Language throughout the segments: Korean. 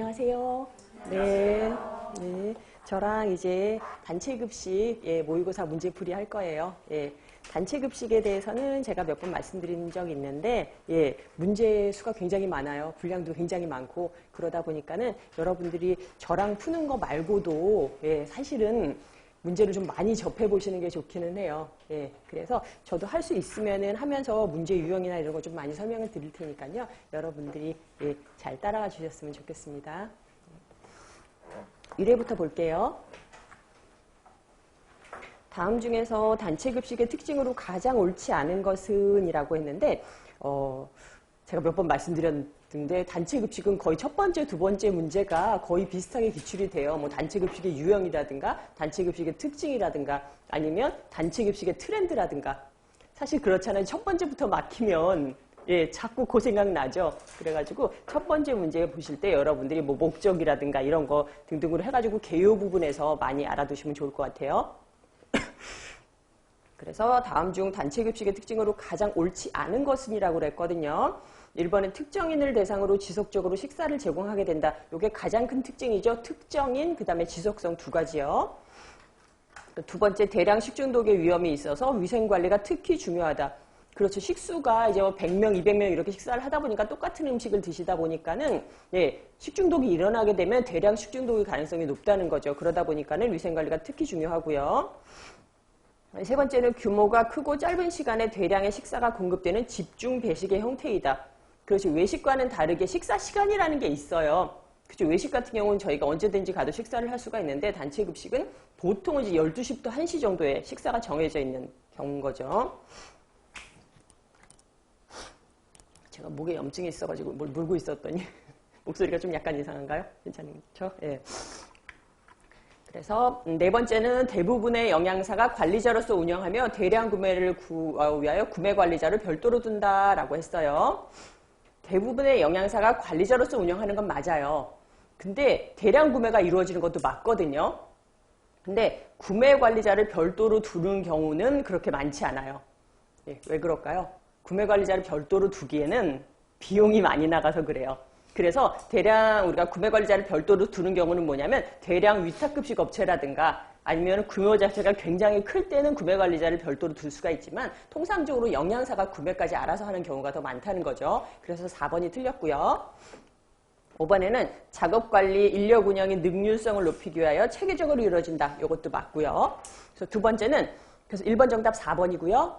안녕하세요. 네. 네. 저랑 이제 단체급식 모의고사 문제풀이 할 거예요. 단체급식에 대해서는 제가 몇 번 말씀드린 적이 있는데 문제 수가 굉장히 많아요. 분량도 굉장히 많고 그러다 보니까는 여러분들이 저랑 푸는 거 말고도 사실은 문제를 좀 많이 접해보시는 게 좋기는 해요. 그래서 저도 할 수 있으면은 하면서 문제 유형이나 이런 거 좀 많이 설명을 드릴 테니까요. 여러분들이 잘 따라가 주셨으면 좋겠습니다. 1회부터 볼게요. 다음 중에서 단체급식의 특징으로 가장 옳지 않은 것은 이라고 했는데 제가 몇 번 말씀드렸는데 단체급식은 거의 첫 번째, 두 번째 문제가 거의 비슷하게 기출이 돼요. 뭐 단체급식의 유형이라든가 단체급식의 특징이라든가 아니면 단체급식의 트렌드라든가 사실 그렇잖아요. 첫 번째부터 막히면 자꾸 그 생각 나죠. 그래가지고 첫 번째 문제 보실 때 여러분들이 뭐 목적이라든가 이런 거 등등으로 해가지고 개요 부분에서 많이 알아두시면 좋을 것 같아요. 그래서 다음 중 단체급식의 특징으로 가장 옳지 않은 것은이라고 그랬거든요. 1번은 특정인을 대상으로 지속적으로 식사를 제공하게 된다. 이게 가장 큰 특징이죠. 특정인, 그 다음에 지속성 두 가지요. 두 번째, 대량 식중독의 위험이 있어서 위생관리가 특히 중요하다. 그렇죠. 식수가 이제 뭐 100명, 200명 이렇게 식사를 하다 보니까 똑같은 음식을 드시다 보니까는 식중독이 일어나게 되면 대량 식중독의 가능성이 높다는 거죠. 그러다 보니까는 위생관리가 특히 중요하고요. 세 번째는 규모가 크고 짧은 시간에 대량의 식사가 공급되는 집중 배식의 형태이다. 그렇지. 외식과는 다르게 식사 시간이라는 게 있어요. 그렇죠. 외식 같은 경우는 저희가 언제든지 가도 식사를 할 수가 있는데 단체급식은 보통은 이제 12시부터 1시 정도에 식사가 정해져 있는 경우인 거죠. 제가 목에 염증이 있어가지고 뭘 물고 있었더니 목소리가 좀 약간 이상한가요? 괜찮죠? 그래서 네 번째는 대부분의 영양사가 관리자로서 운영하며 대량 구매를 위하여 구매 관리자를 별도로 둔다라고 했어요. 대부분의 영양사가 관리자로서 운영하는 건 맞아요. 근데 대량 구매가 이루어지는 것도 맞거든요. 근데 구매 관리자를 별도로 두는 경우는 그렇게 많지 않아요. 왜 그럴까요? 구매 관리자를 별도로 두기에는 비용이 많이 나가서 그래요. 그래서 대량 우리가 구매 관리자를 별도로 두는 경우는 뭐냐면 대량 위탁급식 업체라든가 아니면 규모 자체가 굉장히 클 때는 구매 관리자를 별도로 둘 수가 있지만 통상적으로 영양사가 구매까지 알아서 하는 경우가 더 많다는 거죠. 그래서 4번이 틀렸고요. 5번에는 작업관리, 인력 운영의 능률성을 높이기 위하여 체계적으로 이루어진다. 이것도 맞고요. 그래서 두 번째는 그래서 1번 정답 4번이고요.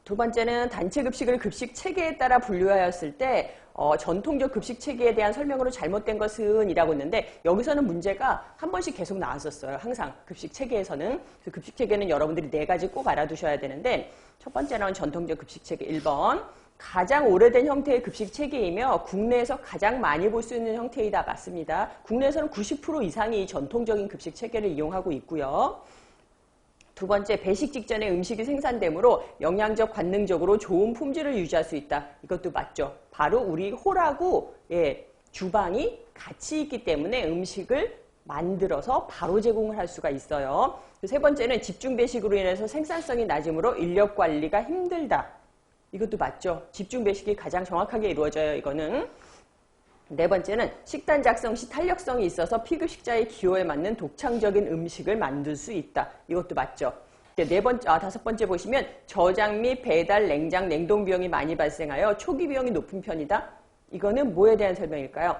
두 번째는 단체급식을 급식 체계에 따라 분류하였을 때 전통적 급식 체계에 대한 설명으로 잘못된 것은 이라고 했는데 여기서는 문제가 한 번씩 계속 나왔었어요. 항상 급식 체계에서는. 급식 체계는 여러분들이 네 가지 꼭 알아두셔야 되는데 첫 번째는 전통적 급식 체계 1번. 가장 오래된 형태의 급식 체계이며 국내에서 가장 많이 볼 수 있는 형태이다. 맞습니다. 국내에서는 90% 이상이 전통적인 급식 체계를 이용하고 있고요. 두 번째, 배식 직전에 음식이 생산되므로 영양적 관능적으로 좋은 품질을 유지할 수 있다. 이것도 맞죠. 바로 우리 홀하고 주방이 같이 있기 때문에 음식을 만들어서 바로 제공을 할 수가 있어요. 세 번째는 집중 배식으로 인해서 생산성이 낮으므로 인력 관리가 힘들다. 이것도 맞죠. 집중 배식이 가장 정확하게 이루어져요. 이거는. 네 번째는 식단 작성 시 탄력성이 있어서 피급식자의 기호에 맞는 독창적인 음식을 만들 수 있다. 이것도 맞죠. 다섯 번째 보시면 저장 및 배달, 냉장, 냉동 비용이 많이 발생하여 초기 비용이 높은 편이다. 이거는 뭐에 대한 설명일까요?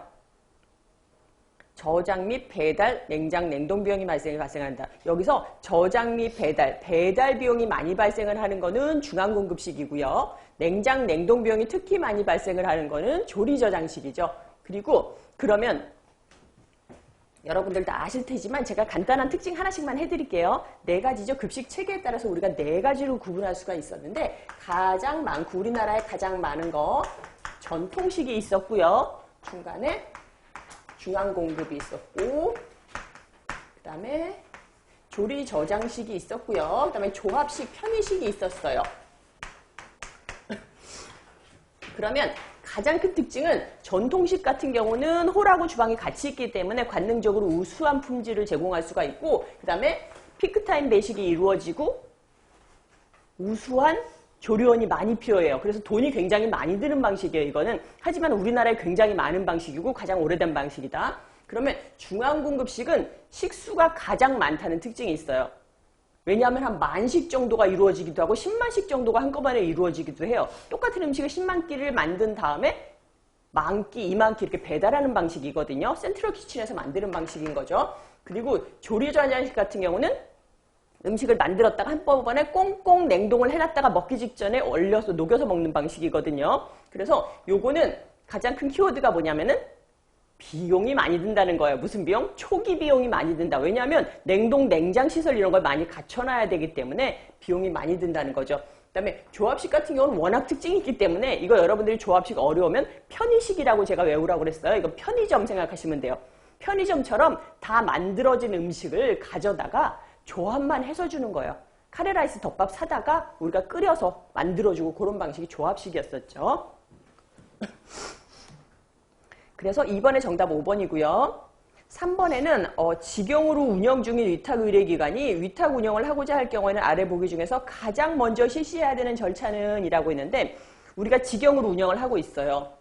저장 및 배달, 냉장, 냉동 비용이 발생한다. 여기서 저장 및 배달 비용이 많이 발생을 하는 거는 중앙공급식이고요. 냉장, 냉동 비용이 특히 많이 발생을 하는 거는 조리 저장식이죠. 그리고 그러면 여러분들 다 아실 테지만 제가 간단한 특징 하나씩만 해드릴게요. 네 가지죠. 급식 체계에 따라서 우리가 네 가지로 구분할 수가 있었는데 가장 많고 우리나라에 가장 많은 거 전통식이 있었고요. 중간에 중앙공급이 있었고 그 다음에 조리 저장식이 있었고요. 그 다음에 조합식 편의식이 있었어요. 그러면 가장 큰 특징은 전통식 같은 경우는 홀하고 주방이 같이 있기 때문에 관능적으로 우수한 품질을 제공할 수가 있고 그 다음에 피크타임 배식이 이루어지고 우수한 조리원이 많이 필요해요. 그래서 돈이 굉장히 많이 드는 방식이에요, 이거는. 하지만 우리나라에 굉장히 많은 방식이고 가장 오래된 방식이다. 그러면 중앙공급식은 식수가 가장 많다는 특징이 있어요. 왜냐하면 한 10,000식 정도가 이루어지기도 하고 100,000식 정도가 한꺼번에 이루어지기도 해요. 똑같은 음식을 10만 끼를 만든 다음에 10,000끼, 20,000끼 이렇게 배달하는 방식이거든요. 센트럴 키친에서 만드는 방식인 거죠. 그리고 조리전자식 같은 경우는 음식을 만들었다가 한꺼번에 꽁꽁 냉동을 해놨다가 먹기 직전에 얼려서 녹여서 먹는 방식이거든요. 그래서 요거는 가장 큰 키워드가 뭐냐면은 비용이 많이 든다는 거예요. 무슨 비용? 초기 비용이 많이 든다. 왜냐하면 냉동, 냉장 시설 이런 걸 많이 갖춰놔야 되기 때문에 비용이 많이 든다는 거죠. 그다음에 조합식 같은 경우는 워낙 특징이 있기 때문에 이거 여러분들이 조합식 어려우면 편의식이라고 제가 외우라고 그랬어요. 이거 편의점 생각하시면 돼요. 편의점처럼 다 만들어진 음식을 가져다가 조합만 해서 주는 거예요. 카레라이스 덮밥 사다가 우리가 끓여서 만들어주고 그런 방식이 조합식이었었죠. 그래서 2번의 정답 5번이고요. 3번에는 직영으로 운영 중인 위탁의료기관이 위탁 운영을 하고자 할 경우에는 아래 보기 중에서 가장 먼저 실시해야 되는 절차는 이라고 있는데 우리가 직영으로 운영을 하고 있어요.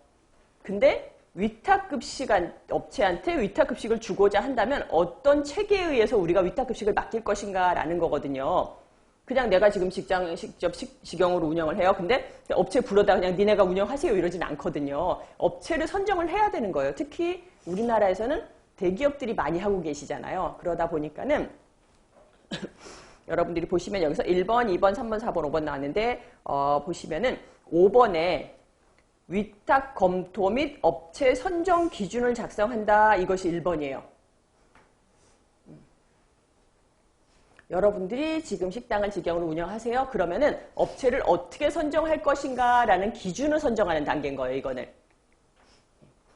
근데 위탁급식 업체한테 위탁급식을 주고자 한다면 어떤 체계에 의해서 우리가 위탁급식을 맡길 것인가 라는 거거든요. 그냥 내가 지금 직접 직영으로 운영을 해요. 근데 업체 불러다 그냥 니네가 운영하세요 이러진 않거든요. 업체를 선정을 해야 되는 거예요. 특히 우리나라에서는 대기업들이 많이 하고 계시잖아요. 그러다 보니까는 여러분들이 보시면 여기서 1번, 2번, 3번, 4번, 5번 나왔는데 보시면은 5번에 위탁 검토 및 업체 선정 기준을 작성한다. 이것이 1번이에요. 여러분들이 지금 식당을 직영으로 운영하세요. 그러면은 업체를 어떻게 선정할 것인가 라는 기준을 선정하는 단계인 거예요. 이거는.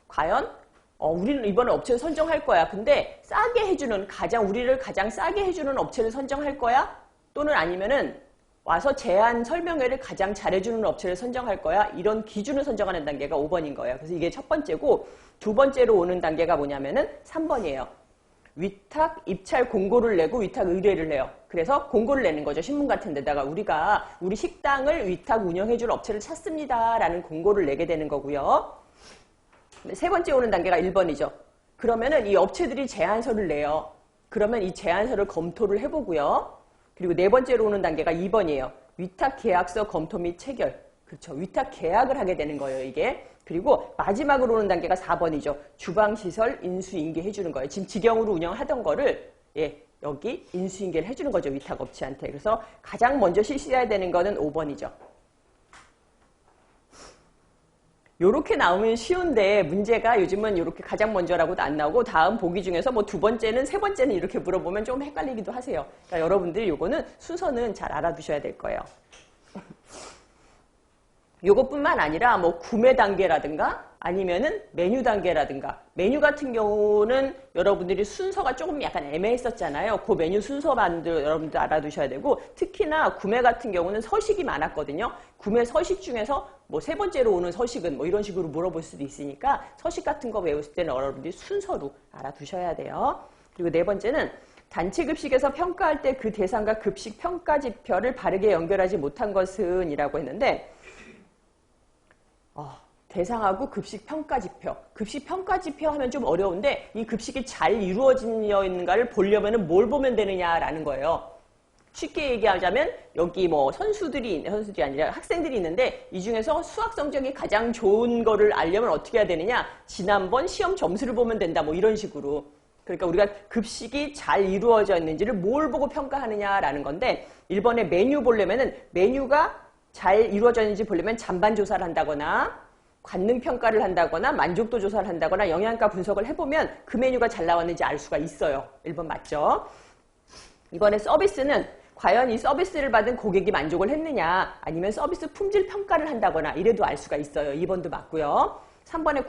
과연 우리는 이번에 업체를 선정할 거야. 근데 싸게 해주는 우리를 가장 싸게 해주는 업체를 선정할 거야? 또는 아니면은 와서 제안 설명회를 가장 잘해주는 업체를 선정할 거야? 이런 기준을 선정하는 단계가 5번인 거예요. 그래서 이게 첫 번째고 두 번째로 오는 단계가 뭐냐면은 3번이에요. 위탁 입찰 공고를 내고 위탁 의뢰를 해요. 그래서 공고를 내는 거죠. 신문 같은 데다가 우리 식당을 위탁 운영해줄 업체를 찾습니다. 라는 공고를 내게 되는 거고요. 세 번째 오는 단계가 1번이죠. 그러면은 이 업체들이 제안서를 내요. 그러면 이 제안서를 검토를 해보고요. 그리고 네 번째로 오는 단계가 2번이에요. 위탁 계약서 검토 및 체결. 그렇죠. 위탁 계약을 하게 되는 거예요, 이게. 그리고 마지막으로 오는 단계가 4번이죠. 주방시설 인수인계 해주는 거예요. 지금 직영으로 운영하던 거를 여기 인수인계를 해주는 거죠. 위탁업체한테. 그래서 가장 먼저 실시해야 되는 거는 5번이죠. 요렇게 나오면 쉬운데 문제가 요즘은 요렇게 가장 먼저라고도 안 나오고 다음 보기 중에서 뭐 두 번째는 세 번째는 이렇게 물어보면 좀 헷갈리기도 하세요. 그러니까 여러분들이 요거는 순서는 잘 알아두셔야 될 거예요. 요것뿐만 아니라 뭐 구매 단계라든가 아니면은 메뉴 단계라든가 메뉴 같은 경우는 여러분들이 순서가 조금 약간 애매했었잖아요. 그 메뉴 순서만도 여러분들 알아두셔야 되고 특히나 구매 같은 경우는 서식이 많았거든요. 구매 서식 중에서 뭐 세 번째로 오는 서식은 뭐 이런 식으로 물어볼 수도 있으니까 서식 같은 거 외우실 때는 여러분들이 순서로 알아두셔야 돼요. 그리고 네 번째는 단체 급식에서 평가할 때 그 대상과 급식 평가 지표를 바르게 연결하지 못한 것은 이라고 했는데 대상하고 급식 평가 지표. 급식 평가 지표 하면 좀 어려운데 이 급식이 잘 이루어지는가를 보려면 뭘 보면 되느냐라는 거예요. 쉽게 얘기하자면 여기 뭐 선수들이 아니라 학생들이 있는데 이 중에서 수학 성적이 가장 좋은 거를 알려면 어떻게 해야 되느냐. 지난번 시험 점수를 보면 된다. 뭐 이런 식으로. 그러니까 우리가 급식이 잘 이루어져 있는지를 뭘 보고 평가하느냐라는 건데 1번에 메뉴 보려면은 메뉴가 잘 이루어져 있는지 보려면 잔반 조사를 한다거나 관능 평가를 한다거나 만족도 조사를 한다거나 영양가 분석을 해보면 그 메뉴가 잘 나왔는지 알 수가 있어요. 1번 맞죠? 이번에 서비스는 과연 이 서비스를 받은 고객이 만족을 했느냐 아니면 서비스 품질 평가를 한다거나 이래도 알 수가 있어요. 2번도 맞고요. 3번의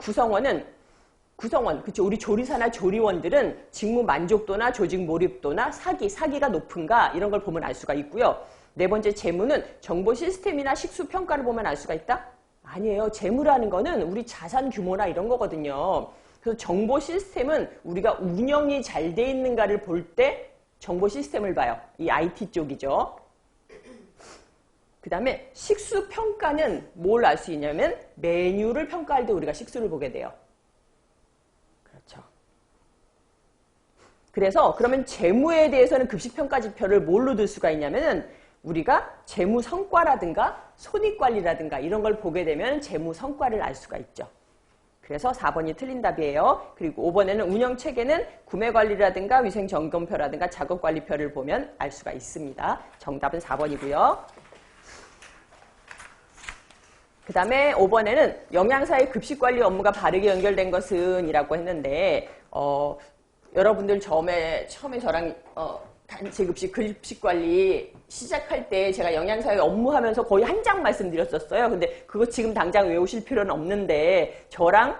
구성원, 그쵸? 우리 조리사나 조리원들은 직무 만족도나 조직 몰입도나 사기가 높은가 이런 걸 보면 알 수가 있고요. 네 번째 재무는 정보 시스템이나 식수 평가를 보면 알 수가 있다? 아니에요. 재무라는 거는 우리 자산 규모나 이런 거거든요. 그래서 정보 시스템은 우리가 운영이 잘 돼 있는가를 볼 때 정보 시스템을 봐요. 이 IT 쪽이죠. 그 다음에 식수 평가는 뭘 알 수 있냐면 메뉴를 평가할 때 우리가 식수를 보게 돼요. 그렇죠. 그래서 그러면 재무에 대해서는 급식평가 지표를 뭘로 들 수가 있냐면은 우리가 재무 성과라든가 손익관리라든가 이런 걸 보게 되면 재무 성과를 알 수가 있죠. 그래서 4번이 틀린 답이에요. 그리고 5번에는 운영체계는 구매관리라든가 위생점검표라든가 작업관리표를 보면 알 수가 있습니다. 정답은 4번이고요. 그 다음에 5번에는 영양사의 급식관리 업무가 바르게 연결된 것은 이라고 했는데 여러분들 처음에 저랑 단체 급식관리 시작할 때 제가 영양사회 업무하면서 거의 한 장 말씀드렸었어요. 근데 그거 지금 당장 외우실 필요는 없는데 저랑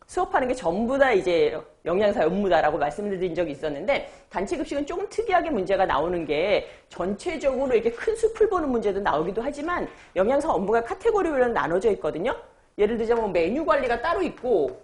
수업하는 게 전부 다 이제 영양사회 업무다라고 말씀드린 적이 있었는데 단체 급식은 조금 특이하게 문제가 나오는 게 전체적으로 이렇게 큰 숲을 보는 문제도 나오기도 하지만 영양사 업무가 카테고리별로 나눠져 있거든요. 예를 들자면 메뉴 관리가 따로 있고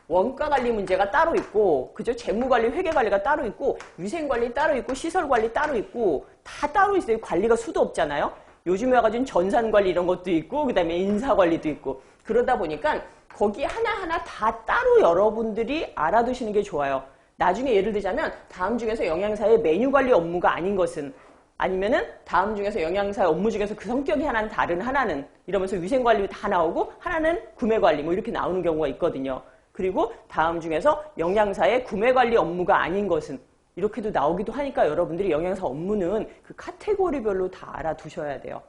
원가 관리 문제가 따로 있고, 그죠? 재무 관리, 회계 관리가 따로 있고, 위생 관리 따로 있고, 시설 관리 따로 있고, 다 따로 있어요. 관리가 수도 없잖아요. 요즘에 와가지고 전산 관리 이런 것도 있고, 그 다음에 인사 관리도 있고. 그러다 보니까 거기 하나하나 다 따로 여러분들이 알아두시는 게 좋아요. 나중에 예를 들자면 다음 중에서 영양사의 메뉴 관리 업무가 아닌 것은 아니면은 다음 중에서 영양사 업무 중에서 그 성격이 하나는 다른 하나는 이러면서 위생 관리 다 나오고 하나는 구매 관리 뭐 이렇게 나오는 경우가 있거든요. 그리고 다음 중에서 영양사의 구매관리 업무가 아닌 것은 이렇게도 나오기도 하니까 여러분들이 영양사 업무는 그 카테고리별로 다 알아두셔야 돼요.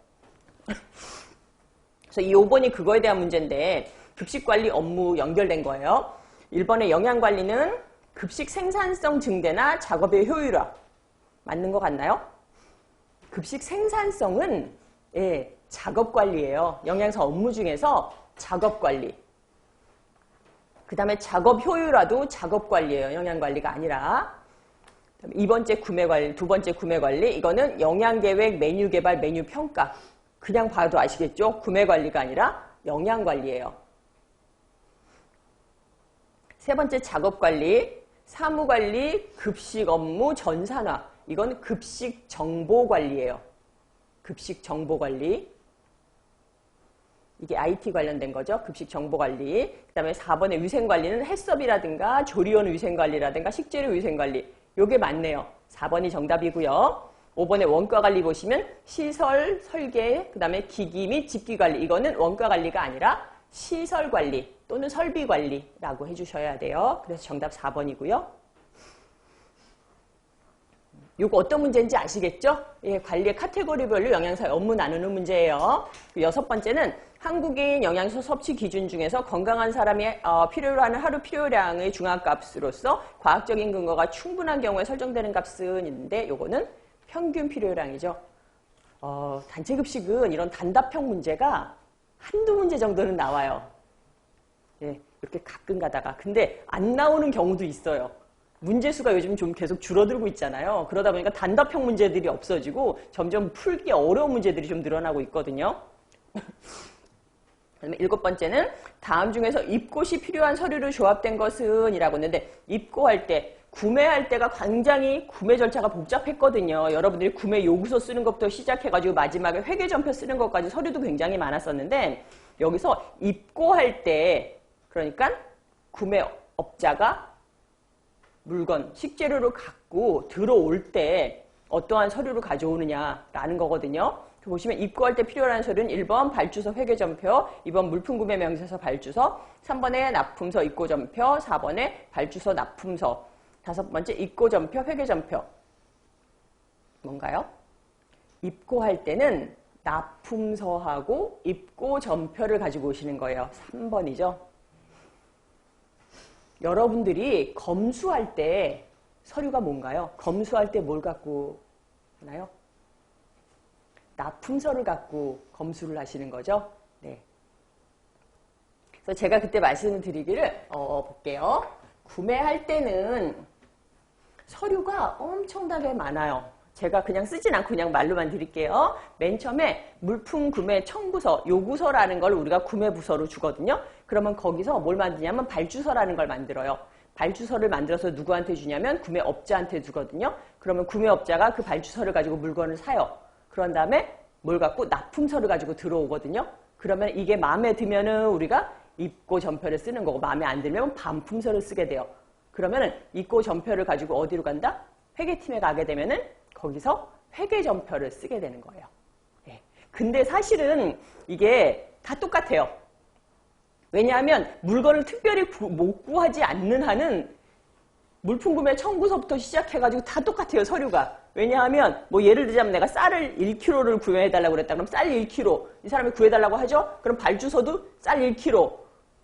그래서 이 5번이 그거에 대한 문제인데 급식관리 업무 연결된 거예요. 1번의 영양관리는 급식 생산성 증대나 작업의 효율화. 맞는 것 같나요? 급식 생산성은 작업관리예요. 영양사 업무 중에서 작업관리. 그 다음에 작업 효율화도 작업관리예요. 영양관리가 아니라. 2번째 구매관리, 2번째 구매관리. 이거는 영양계획, 메뉴개발, 메뉴평가. 그냥 봐도 아시겠죠? 구매관리가 아니라 영양관리예요. 3번째 작업관리, 사무관리, 급식 업무, 전산화. 이건 급식정보관리예요. 급식정보관리. 이게 IT 관련된 거죠. 급식정보관리. 그 다음에 4번의 위생관리는 해썹이라든가 조리원 위생관리라든가 식재료 위생관리. 요게 맞네요. 4번이 정답이고요. 5번의 원가관리 보시면 시설, 설계, 그 다음에 기기 및 집기관리. 이거는 원가관리가 아니라 시설관리 또는 설비관리라고 해주셔야 돼요. 그래서 정답 4번이고요. 요거 어떤 문제인지 아시겠죠? 예, 관리의 카테고리별로 영양사의 업무 나누는 문제예요. 6번째는 한국인 영양소 섭취 기준 중에서 건강한 사람이 필요로 하는 하루 필요량의 중앙값으로서 과학적인 근거가 충분한 경우에 설정되는 값은 있는데 요거는 평균 필요량이죠. 단체 급식은 이런 단답형 문제가 한두 문제 정도는 나와요. 예, 이렇게 가끔 가다가. 근데 안 나오는 경우도 있어요. 문제수가 요즘 좀 계속 줄어들고 있잖아요. 그러다 보니까 단답형 문제들이 없어지고 점점 풀기 어려운 문제들이 좀 늘어나고 있거든요. 그다음에 7번째는 다음 중에서 입고시 필요한 서류로 조합된 것은 이라고 했는데 입고할 때, 구매할 때가 굉장히 구매 절차가 복잡했거든요. 여러분들이 구매 요구서 쓰는 것부터 시작해가지고 마지막에 회계전표 쓰는 것까지 서류도 굉장히 많았었는데 여기서 입고할 때, 그러니까 구매업자가 물건, 식재료를 갖고 들어올 때 어떠한 서류를 가져오느냐라는 거거든요. 보시면 입고할 때 필요한 서류는 1번 발주서 회계전표, 2번 물품구매 명세서 발주서, 3번에 납품서 입고전표, 4번에 발주서 납품서, 5번째 입고전표 회계전표. 뭔가요? 입고할 때는 납품서하고 입고전표를 가지고 오시는 거예요. 3번이죠. 여러분들이 검수할 때 서류가 뭔가요? 검수할 때 뭘 갖고 하나요? 납품서를 갖고 검수를 하시는 거죠. 네. 그래서 제가 그때 말씀을 드리기를 볼게요. 구매할 때는 서류가 엄청나게 많아요. 제가 그냥 쓰진 않고 그냥 말로만 드릴게요. 맨 처음에 물품 구매 청구서, 요구서라는 걸 우리가 구매부서로 주거든요. 그러면 거기서 뭘 만드냐면 발주서라는 걸 만들어요. 발주서를 만들어서 누구한테 주냐면 구매업자한테 주거든요. 그러면 구매업자가 그 발주서를 가지고 물건을 사요. 그런 다음에 뭘 갖고 납품서를 가지고 들어오거든요. 그러면 이게 마음에 들면은 우리가 입고 전표를 쓰는 거고 마음에 안 들면 반품서를 쓰게 돼요. 그러면은 입고 전표를 가지고 어디로 간다? 회계팀에 가게 되면은 거기서 회계전표를 쓰게 되는 거예요. 예. 근데 사실은 이게 다 똑같아요. 왜냐하면 물건을 특별히 못 구하지 않는 한은 물품구매 청구서부터 시작해가지고 다 똑같아요, 서류가. 왜냐하면 뭐 예를 들자면 내가 쌀을 1kg를 구매해달라고 그랬다. 그럼 쌀 1kg. 이 사람이 구해달라고 하죠? 그럼 발주서도 쌀 1kg.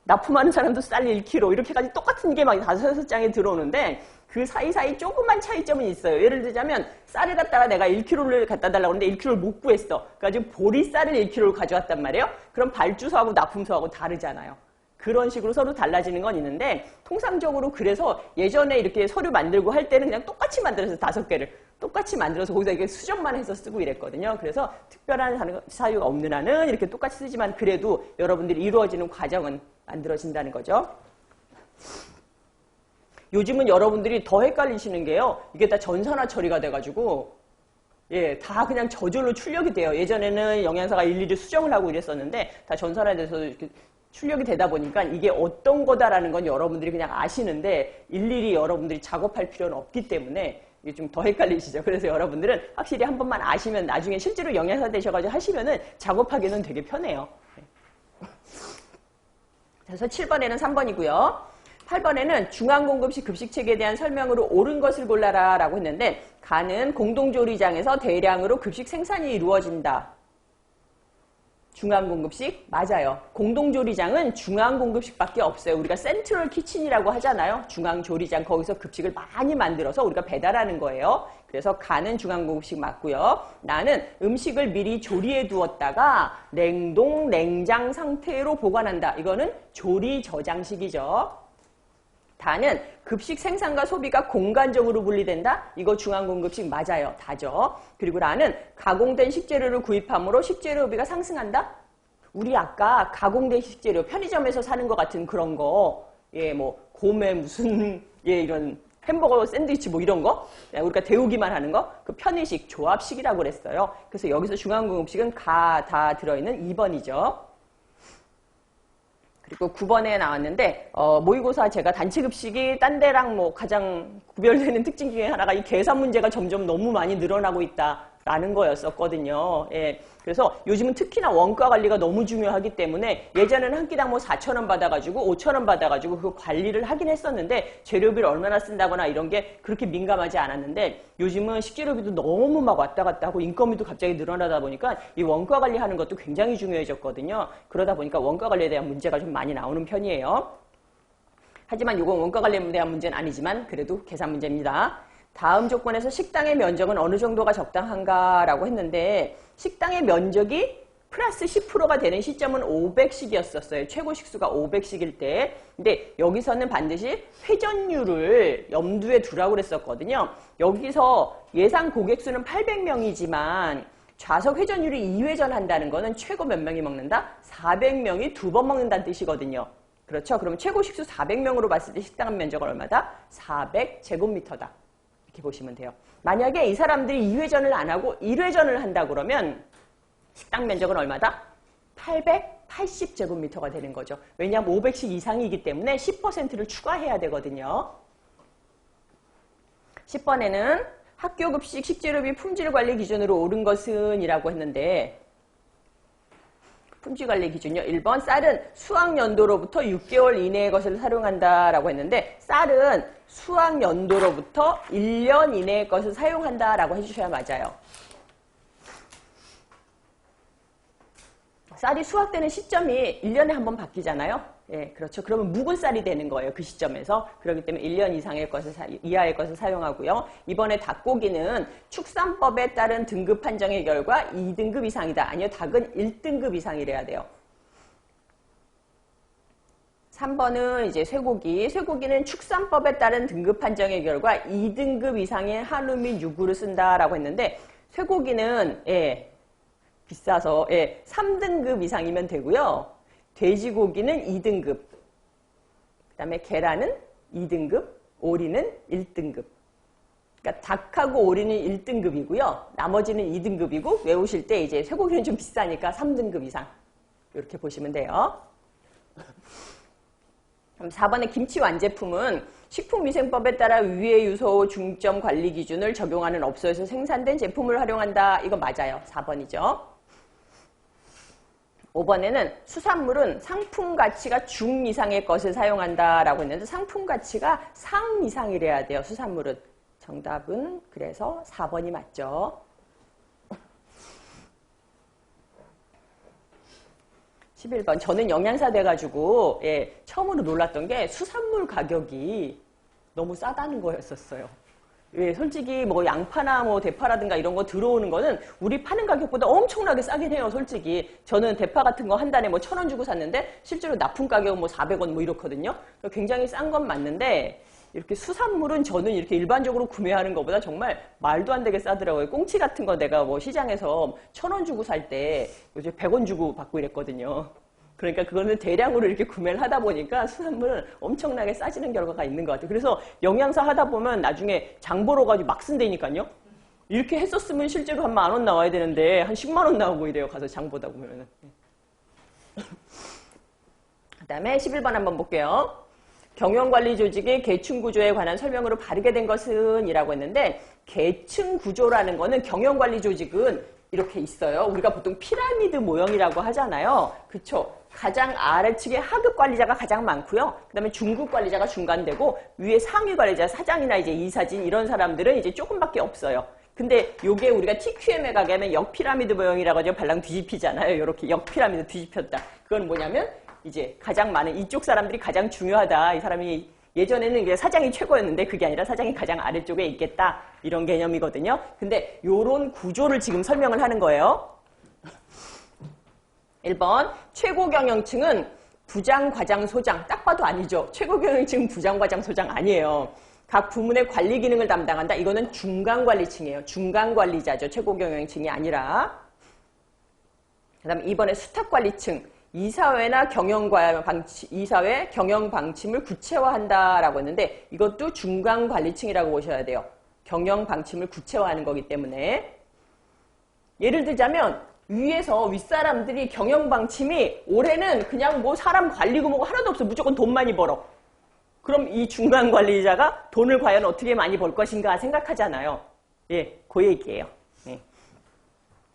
납품하는 사람도 쌀 1kg. 이렇게 까지 똑같은 게 막 5장에 들어오는데 그 사이사이 조그만 차이점은 있어요. 예를 들자면 쌀을 갖다가 내가 1kg를 갖다 달라고 하는데 1kg를 못 구했어. 그래가지고 보리쌀을 1kg를 가져왔단 말이에요. 그럼 발주서하고 납품서하고 다르잖아요. 그런 식으로 서로 달라지는 건 있는데 통상적으로 그래서 예전에 이렇게 서류 만들고 할 때는 그냥 똑같이 만들어서 5개를 똑같이 만들어서 거기다 이렇게 수정만 해서 쓰고 이랬거든요. 그래서 특별한 사유가 없는 한은 이렇게 똑같이 쓰지만 그래도 여러분들이 이루어지는 과정은 만들어진다는 거죠. 요즘은 여러분들이 더 헷갈리시는 게요. 이게 다 전산화 처리가 돼가지고 예, 다 그냥 저절로 출력이 돼요. 예전에는 영양사가 일일이 수정을 하고 이랬었는데 다 전산화돼서 이렇게 출력이 되다 보니까 이게 어떤 거다라는 건 여러분들이 그냥 아시는데 일일이 여러분들이 작업할 필요는 없기 때문에 이게 좀 더 헷갈리시죠. 그래서 여러분들은 확실히 한 번만 아시면 나중에 실제로 영양사 되셔가지고 하시면은 작업하기는 되게 편해요. 그래서 7번에는 3번이고요. 8번에는 중앙공급식 급식체계에 대한 설명으로 옳은 것을 골라라 라고 했는데 가는 공동조리장에서 대량으로 급식 생산이 이루어진다. 중앙공급식? 맞아요. 공동조리장은 중앙공급식밖에 없어요. 우리가 센트럴 키친이라고 하잖아요. 중앙조리장 거기서 급식을 많이 만들어서 우리가 배달하는 거예요. 그래서 가는 중앙공급식 맞고요. 나는 음식을 미리 조리해 두었다가 냉동, 냉장 상태로 보관한다. 이거는 조리 저장식이죠. 다는 급식 생산과 소비가 공간적으로 분리된다? 이거 중앙공급식 맞아요. 다죠. 그리고 라는 가공된 식재료를 구입함으로 식재료비가 상승한다? 우리 아까 가공된 식재료 편의점에서 사는 것 같은 그런 거, 예, 뭐 곰에 무슨 예 이런 햄버거 샌드위치 뭐 이런 거 우리가 데우기만 하는 거 그 편의식 조합식이라고 그랬어요. 그래서 여기서 중앙공급식은 가 다 들어있는 2번이죠. 그리고 9번에 나왔는데 모의고사 제가 단체급식이 딴 데랑 뭐 가장 구별되는 특징 중에 하나가 이 계산 문제가 점점 너무 많이 늘어나고 있다라는 거였었거든요. 예. 그래서 요즘은 특히나 원가 관리가 너무 중요하기 때문에 예전에는 한 끼당 뭐 4,000원 받아가지고 5,000원 받아가지고 그 관리를 하긴 했었는데 재료비를 얼마나 쓴다거나 이런 게 그렇게 민감하지 않았는데 요즘은 식재료비도 너무 막 왔다 갔다 하고 인건비도 갑자기 늘어나다 보니까 이 원가 관리하는 것도 굉장히 중요해졌거든요. 그러다 보니까 원가 관리에 대한 문제가 좀 많이 나오는 편이에요. 하지만 이건 원가 관리에 대한 문제는 아니지만 그래도 계산 문제입니다. 다음 조건에서 식당의 면적은 어느 정도가 적당한가라고 했는데 식당의 면적이 플러스 10%가 되는 시점은 500식이었었어요. 최고 식수가 500식일 때. 근데 여기서는 반드시 회전율을 염두에 두라고 그랬었거든요. 여기서 예상 고객수는 800명이지만 좌석 회전율이 2회전 한다는 거는 최고 몇 명이 먹는다? 400명이 2번 먹는다는 뜻이거든요. 그렇죠? 그럼 최고 식수 400명으로 봤을 때 식당 면적은 얼마다? 400제곱미터다. 이렇게 보시면 돼요. 만약에 이 사람들이 2회전을 안 하고 1회전을 한다 그러면 식당 면적은 얼마다? 880제곱미터가 되는 거죠. 왜냐하면 500식 이상이기 때문에 10%를 추가해야 되거든요. 10번에는 학교급식 식재료비 품질관리 기준으로 옳은 것은 이라고 했는데 품질관리 기준이요. 1번 쌀은 수확연도로부터 6개월 이내의 것을 사용한다라고 했는데 쌀은 수확연도로부터 1년 이내의 것을 사용한다라고 해주셔야 맞아요. 쌀이 수확되는 시점이 1년에 한 번 바뀌잖아요. 예, 그렇죠. 그러면 묵은 쌀이 되는 거예요. 그 시점에서. 그렇기 때문에 1년 이하의 것을 사용하고요. 이번에 닭고기는 축산법에 따른 등급 판정의 결과 2등급 이상이다. 아니요. 닭은 1등급 이상이래야 돼요. 3번은 이제 쇠고기. 쇠고기는 축산법에 따른 등급 판정의 결과 2등급 이상의 한우 및 유구를 쓴다라고 했는데 쇠고기는 비싸서 3등급 이상이면 되고요. 돼지고기는 2등급, 그 다음에 계란은 2등급, 오리는 1등급. 그러니까 닭하고 오리는 1등급이고요. 나머지는 2등급이고 외우실 때 이제 쇠고기는 좀 비싸니까 3등급 이상. 이렇게 보시면 돼요. 그럼 4번의 김치 완제품은 식품위생법에 따라 위의 유소 중점 관리 기준을 적용하는 업소에서 생산된 제품을 활용한다. 이거 맞아요. 4번이죠. 5번에는 수산물은 상품 가치가 중 이상의 것을 사용한다라고 했는데 상품 가치가 상 이상이래야 돼요. 수산물은. 정답은 그래서 4번이 맞죠. 11번. 저는 영양사 돼가지고 처음으로 놀랐던 게 수산물 가격이 너무 싸다는 거였었어요. 솔직히 뭐 양파나 뭐 대파라든가 이런 거 들어오는 거는 우리 파는 가격보다 엄청나게 싸긴 해요. 솔직히 저는 대파 같은 거 한 단에 뭐 1,000원 주고 샀는데 실제로 납품 가격은 뭐 400원 뭐 이렇거든요. 굉장히 싼 건 맞는데 이렇게 수산물은 저는 이렇게 일반적으로 구매하는 것보다 정말 말도 안 되게 싸더라고요. 꽁치 같은 거 내가 뭐 시장에서 1,000원 주고 살 때 요즘 100원 주고 받고 이랬거든요. 그러니까 그거는 대량으로 이렇게 구매를 하다 보니까 수산물은 엄청나게 싸지는 결과가 있는 것 같아요. 그래서 영양사 하다 보면 나중에 장 보러 가지고 막 쓴다니까요. 이렇게 했었으면 실제로 한 10,000원 나와야 되는데 한 10만 원 나오고 이래요. 가서 장 보다 보면은. 그 다음에 11번 한번 볼게요. 경영관리 조직의 계층 구조에 관한 설명으로 바르게 된 것은 이라고 했는데 계층 구조라는 거는 경영관리 조직은 이렇게 있어요. 우리가 보통 피라미드 모형이라고 하잖아요. 그쵸? 가장 아래측에 하급 관리자가 가장 많고요. 그 다음에 중급 관리자가 중간되고 위에 상위 관리자, 사장이나 이제 이사진 이런 사람들은 이제 조금밖에 없어요. 근데 요게 우리가 TQM에 가게 하면 역피라미드 모형이라고 하죠. 발랑 뒤집히잖아요. 이렇게 역피라미드 뒤집혔다. 그건 뭐냐면 이제 가장 많은 이쪽 사람들이 가장 중요하다. 이 사람이 예전에는 이게 사장이 최고였는데 그게 아니라 사장이 가장 아래쪽에 있겠다. 이런 개념이거든요. 근데 요런 구조를 지금 설명을 하는 거예요. 1번 최고 경영층은 부장, 과장, 소장. 딱 봐도 아니죠. 최고 경영층은 부장, 과장, 소장 아니에요. 각 부문의 관리 기능을 담당한다. 이거는 중간관리층이에요. 중간관리자죠. 최고 경영층이 아니라. 그 다음에 2번에 수탁관리층. 이사회나 이사회 경영 방침을 구체화한다라고 했는데 이것도 중간관리층이라고 보셔야 돼요. 경영 방침을 구체화하는 거기 때문에. 예를 들자면 위에서 윗사람들이 경영 방침이 올해는 그냥 뭐 사람 관리고 뭐고 하나도 없어. 무조건 돈 많이 벌어. 그럼 이 중간 관리자가 돈을 과연 어떻게 많이 벌 것인가 생각하잖아요. 예, 그 얘기예요. 예.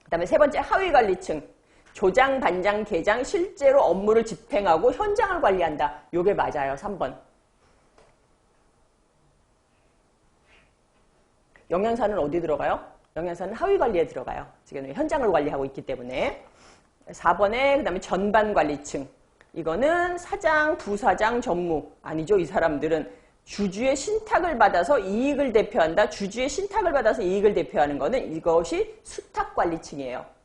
그 다음에 3번째 하위 관리층. 조장, 반장, 계장, 실제로 업무를 집행하고 현장을 관리한다. 요게 맞아요. 3번. 영양사는 어디 들어가요? 영양사는 하위 관리에 들어가요. 지금 현장을 관리하고 있기 때문에. 4번에 그다음에 전반 관리층. 이거는 사장, 부사장, 전무. 아니죠. 이 사람들은 주주의 신탁을 받아서 이익을 대표한다. 주주의 신탁을 받아서 이익을 대표하는 거는 이것이 수탁 관리층이에요.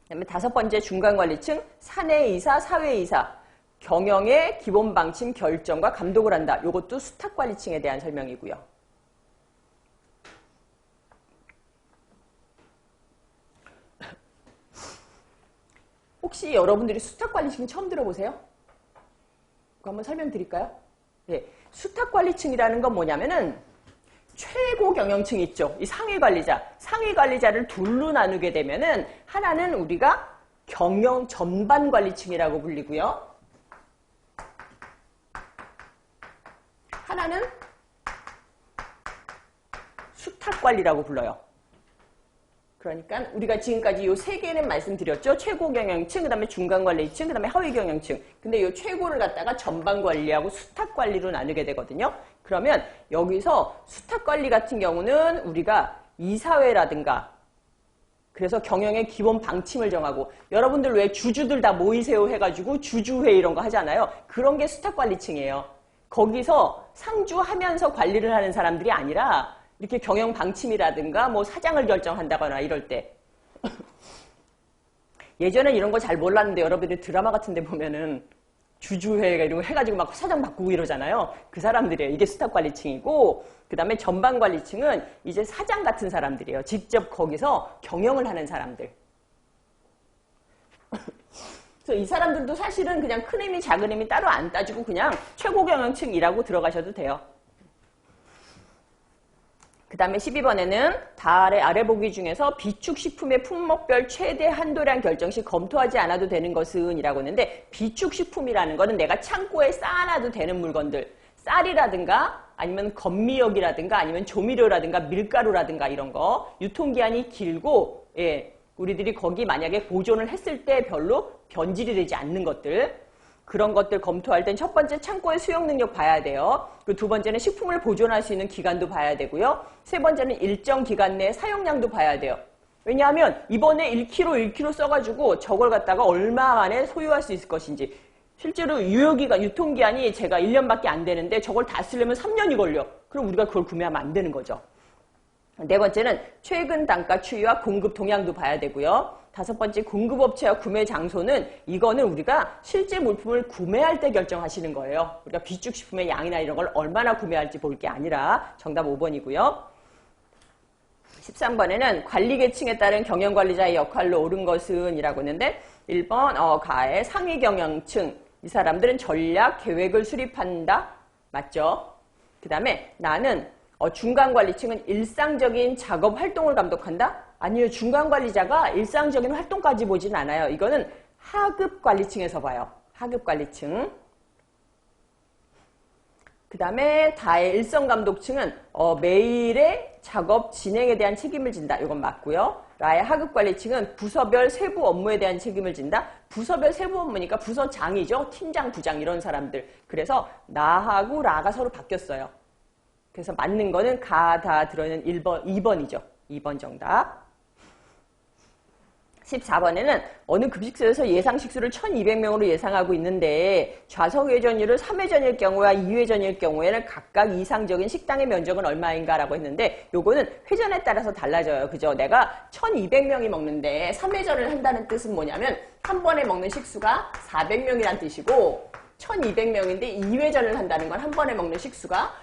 그다음에 5번째 중간 관리층, 사내이사, 사회이사. 경영의 기본 방침 결정과 감독을 한다. 이것도 수탁 관리층에 대한 설명이고요. 혹시 여러분들이 수탁관리층 처음 들어보세요? 그거 한번 설명드릴까요? 네. 수탁관리층이라는 건 뭐냐면은 최고 경영층 있죠. 이 상위 관리자. 상위 관리자를 둘로 나누게 되면은 하나는 우리가 경영 전반 관리층이라고 불리고요. 하나는 수탁관리라고 불러요. 그러니까 우리가 지금까지 이 3개는 말씀드렸죠. 최고 경영층, 그 다음에 중간 관리층, 그 다음에 하위 경영층. 근데 이 최고를 갖다가 전반 관리하고 수탁 관리로 나누게 되거든요. 그러면 여기서 수탁 관리 같은 경우는 우리가 이사회라든가 그래서 경영의 기본 방침을 정하고 여러분들 왜 주주들 다 모이세요 해가지고 주주회 이런 거 하잖아요. 그런 게 수탁 관리층이에요. 거기서 상주하면서 관리를 하는 사람들이 아니라 이렇게 경영 방침이라든가 뭐 사장을 결정한다거나 이럴 때 예전엔 이런 거 잘 몰랐는데 여러분들 드라마 같은 데 보면은 주주회가 이런 거 해가지고 막 사장 바꾸고 이러잖아요. 그 사람들이에요. 이게 수탁관리층이고 그 다음에 전반관리층은 이제 사장 같은 사람들이에요. 직접 거기서 경영을 하는 사람들. 그래서 이 사람들도 사실은 그냥 큰 의미 작은 의미 따로 안 따지고 그냥 최고 경영층이라고 들어가셔도 돼요. 그 다음에 12번에는 아래 보기 중에서 비축식품의 품목별 최대 한도량 결정 시 검토하지 않아도 되는 것은 이라고 했는데 비축식품이라는 거는 내가 창고에 쌓아놔도 되는 물건들 쌀이라든가 아니면 건미역이라든가 아니면 조미료라든가 밀가루라든가 이런 거 유통기한이 길고 예, 우리들이 거기 만약에 보존을 했을 때 별로 변질이 되지 않는 것들 그런 것들 검토할 땐 첫 번째 창고의 수용 능력 봐야 돼요. 그 두 번째는 식품을 보존할 수 있는 기간도 봐야 되고요. 세 번째는 일정 기간 내 사용량도 봐야 돼요. 왜냐하면 이번에 1kg 써가지고 저걸 갖다가 얼마 만에 소유할 수 있을 것인지 실제로 유통기한이 제가 1년밖에 안 되는데 저걸 다 쓰려면 3년이 걸려. 그럼 우리가 그걸 구매하면 안 되는 거죠. 네 번째는 최근 단가 추이와 공급 동향도 봐야 되고요. 다섯 번째 공급업체와 구매 장소는 이거는 우리가 실제 물품을 구매할 때 결정하시는 거예요. 우리가 비축식품의 양이나 이런 걸 얼마나 구매할지 볼 게 아니라 정답 5번이고요. 13번에는 관리계층에 따른 경영관리자의 역할로 옳은 것은 이라고 했는데 1번 가의 상위 경영층 이 사람들은 전략 계획을 수립한다. 맞죠? 그 다음에 나는 중간관리층은 일상적인 작업 활동을 감독한다? 아니요. 중간관리자가 일상적인 활동까지 보진 않아요. 이거는 하급관리층에서 봐요. 하급관리층. 그 다음에 다의 일성감독층은 매일의 작업 진행에 대한 책임을 진다. 이건 맞고요. 라의 하급관리층은 부서별 세부 업무에 대한 책임을 진다. 부서별 세부 업무니까 부서장이죠. 팀장, 부장 이런 사람들. 그래서 나하고 라가 서로 바뀌었어요. 그래서 맞는 거는 다 들어있는 2번이죠. 2번 정답. 14번에는 어느 급식소에서 예상 식수를 1200명으로 예상하고 있는데 좌석회전율을 3회전일 경우와 2회전일 경우에는 각각 이상적인 식당의 면적은 얼마인가 라고 했는데 요거는 회전에 따라서 달라져요. 그죠? 내가 1200명이 먹는데 3회전을 한다는 뜻은 뭐냐면 한 번에 먹는 식수가 400명이란 뜻이고 1200명인데 2회전을 한다는 건 한 번에 먹는 식수가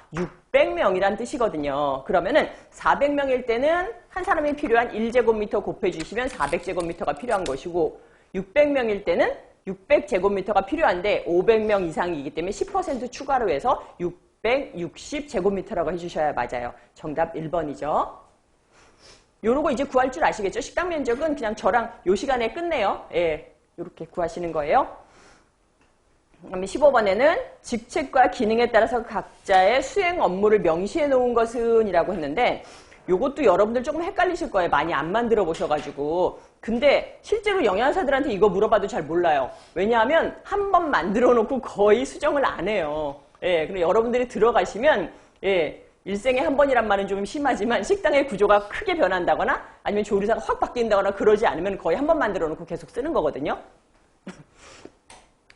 600명이란 뜻이거든요. 그러면은 400명일 때는 한 사람이 필요한 1제곱미터 곱해주시면 400제곱미터가 필요한 것이고 600명일 때는 600제곱미터가 필요한데 500명 이상이기 때문에 10% 추가로 해서 660제곱미터라고 해주셔야 맞아요. 정답 1번이죠. 요러고 이제 구할 줄 아시겠죠? 식당 면적은 그냥 저랑 요 시간에 끝내요. 예, 요렇게 구하시는 거예요. 그다음에 15번에는 직책과 기능에 따라서 각자의 수행 업무를 명시해 놓은 것은 이라고 했는데 요것도 여러분들 조금 헷갈리실 거예요. 많이 안 만들어 보셔가지고. 근데 실제로 영양사들한테 이거 물어봐도 잘 몰라요. 왜냐하면 한 번 만들어 놓고 거의 수정을 안 해요. 예, 그럼 여러분들이 들어가시면 예, 일생에 한 번이란 말은 좀 심하지만 식당의 구조가 크게 변한다거나 아니면 조리사가 확 바뀐다거나 그러지 않으면 거의 한 번 만들어 놓고 계속 쓰는 거거든요.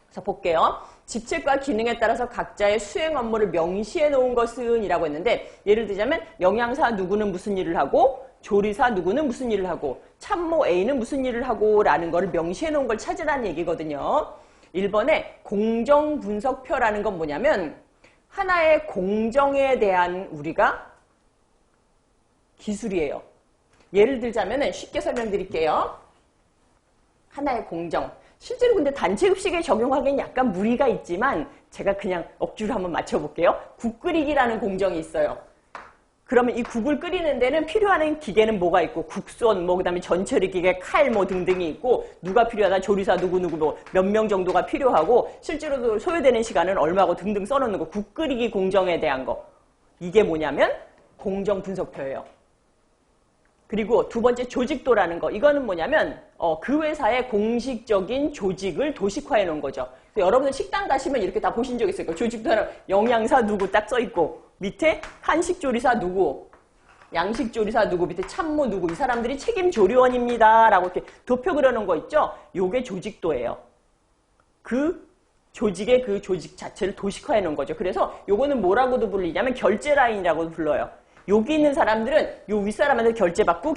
그래서 볼게요. 직책과 기능에 따라서 각자의 수행 업무를 명시해 놓은 것은 이라고 했는데 예를 들자면 영양사 누구는 무슨 일을 하고 조리사 누구는 무슨 일을 하고 참모 A는 무슨 일을 하고 라는 거를 명시해 놓은 걸 찾으라는 얘기거든요. 1번에 공정분석표라는 건 뭐냐면 하나의 공정에 대한 우리가 기술이에요. 예를 들자면 쉽게 설명드릴게요. 하나의 공정. 실제로 근데 단체급식에 적용하기엔 약간 무리가 있지만 제가 그냥 억지로 한번 맞춰볼게요. 국 끓이기라는 공정이 있어요. 그러면 이 국을 끓이는 데는 필요한 기계는 뭐가 있고 국선, 뭐 그다음에 전처리 기계, 칼 뭐 등등이 있고 누가 필요하다, 조리사 누구누구 뭐 몇 명 정도가 필요하고 실제로도 소요되는 시간은 얼마고 등등 써놓는 거. 국 끓이기 공정에 대한 거. 이게 뭐냐면 공정 분석표예요. 그리고 두 번째 조직도라는 거. 이거는 뭐냐면 그 회사의 공식적인 조직을 도식화해 놓은 거죠. 여러분들 식당 가시면 이렇게 다 보신 적 있을 거예요. 조직도 하나 영양사 누구 딱 써 있고 밑에 한식조리사 누구, 양식조리사 누구, 밑에 참모 누구 이 사람들이 책임조리원입니다. 라고 이렇게 도표 그려놓은 거 있죠. 요게 조직도예요. 그 조직의 그 조직 자체를 도식화해 놓은 거죠. 그래서 요거는 뭐라고도 불리냐면 결제라인이라고 불러요. 여기 있는 사람들은 요 윗사람한테 결제받고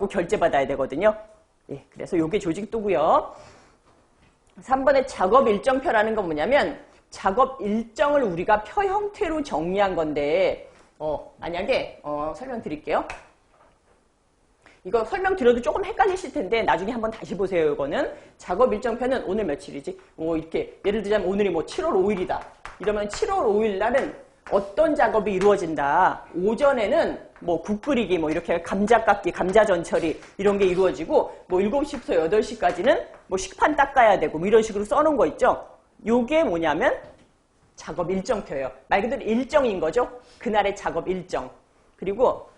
결제받아야 되거든요. 예, 그래서 요게 조직도고요. 3번의 작업 일정표라는 건 뭐냐면 작업 일정을 우리가 표 형태로 정리한 건데 만약에 설명드릴게요. 이거 설명드려도 조금 헷갈리실 텐데 나중에 한번 다시 보세요. 이거는 작업 일정표는 오늘 며칠이지? 이렇게 예를 들자면 오늘이 뭐 7월 5일이다. 이러면 7월 5일 날은 어떤 작업이 이루어진다. 오전에는 뭐 국 끓이기, 뭐 이렇게 감자 깎기, 감자 전처리 이런 게 이루어지고 뭐 7시부터 8시까지는 뭐 식판 닦아야 되고 뭐 이런 식으로 써놓은 거 있죠. 요게 뭐냐면 작업 일정표예요. 말 그대로 일정인 거죠. 그날의 작업 일정. 그리고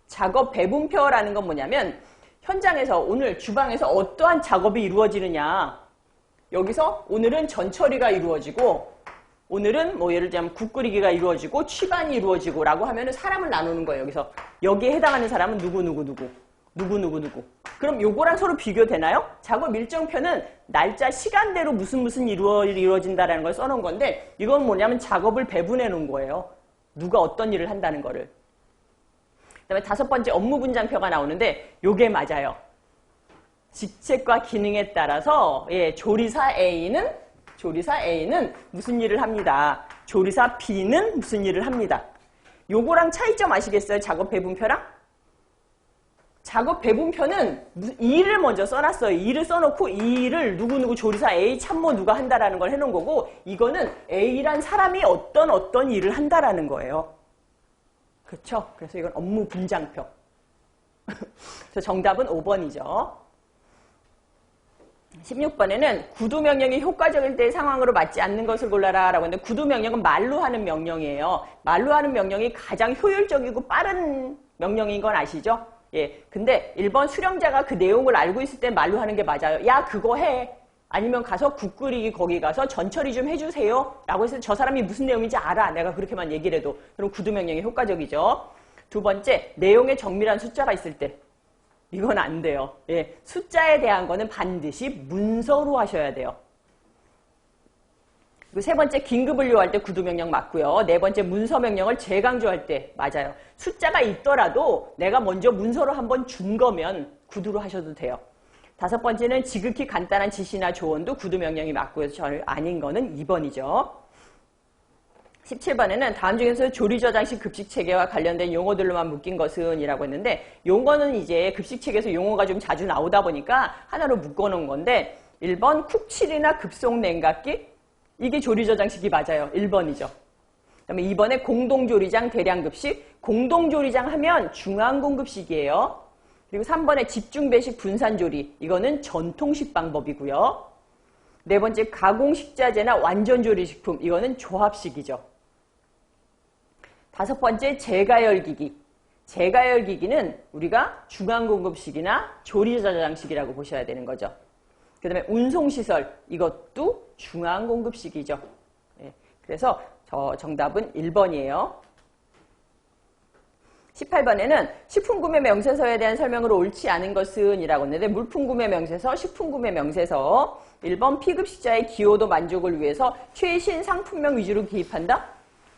작업 배분표라는 건 뭐냐면 현장에서 오늘 주방에서 어떠한 작업이 이루어지느냐. 여기서 오늘은 전처리가 이루어지고 오늘은 뭐 예를 들자면 국 끓이기가 이루어지고 취반이 이루어지고 라고 하면은 사람을 나누는 거예요. 여기서 여기에 해당하는 사람은 누구. 그럼 요거랑 서로 비교되나요? 작업 일정표는 날짜 시간대로 무슨 이루어진다라는 걸 써놓은 건데 이건 뭐냐면 작업을 배분해 놓은 거예요. 누가 어떤 일을 한다는 거를. 그다음에 5번째 업무 분장표가 나오는데 요게 맞아요. 직책과 기능에 따라서 조리사 A는 무슨 일을 합니다. 조리사 B는 무슨 일을 합니다. 요거랑 차이점 아시겠어요? 작업 배분표랑? 작업 배분표는 일을 먼저 써놨어요. 일을 써놓고 이 일을 누구 조리사 A 참모 누가 한다라는 걸 해놓은 거고 이거는 A란 사람이 어떤 일을 한다라는 거예요. 그렇죠? 그래서 이건 업무 분장표. 그래서 정답은 5번이죠. 16번에는 구두명령이 효과적일 때의 상황으로 맞지 않는 것을 골라라 라고 했는데 구두명령은 말로 하는 명령이에요. 말로 하는 명령이 가장 효율적이고 빠른 명령인 건 아시죠? 예. 근데 1번 수령자가 그 내용을 알고 있을 때 말로 하는 게 맞아요. 야, 그거 해. 아니면 가서 국 끓이기 거기 가서 전처리 좀 해주세요. 라고 해서 저 사람이 무슨 내용인지 알아. 내가 그렇게만 얘기를 해도. 그럼 구두명령이 효과적이죠. 2번째, 내용에 정밀한 숫자가 있을 때. 이건 안 돼요. 예, 숫자에 대한 거는 반드시 문서로 하셔야 돼요. 그리고 3번째, 긴급을 요할 때 구두명령 맞고요. 4번째, 문서명령을 재강조할 때 맞아요. 숫자가 있더라도 내가 먼저 문서로 한번 준 거면 구두로 하셔도 돼요. 5번째는 지극히 간단한 지시나 조언도 구두명령이 맞고요. 저 아닌 거는 2번이죠. 17번에는 다음 중에서 조리저장식 급식체계와 관련된 용어들로만 묶인 것은 이라고 했는데 용어는 이제 급식체계에서 용어가 좀 자주 나오다 보니까 하나로 묶어놓은 건데 1번 쿡칠이나 급속냉각기 이게 조리저장식이 맞아요. 1번이죠. 그다음에 2번에 공동조리장 대량급식 공동조리장 하면 중앙공급식이에요. 그리고 3번에 집중배식 분산조리 이거는 전통식 방법이고요. 4번째 가공식자재나 완전조리식품 이거는 조합식이죠. 5번째 재가열기기. 재가열기기는 우리가 중앙공급식이나 조리저장식이라고 보셔야 되는 거죠. 그 다음에 운송시설 이것도 중앙공급식이죠. 네, 그래서 정답은 1번이에요. 18번에는 식품구매 명세서에 대한 설명으로 옳지 않은 것은 이라고 했는데 물품구매 명세서, 식품구매 명세서 1번 피급식자의 기호도 만족을 위해서 최신 상품명 위주로 기입한다?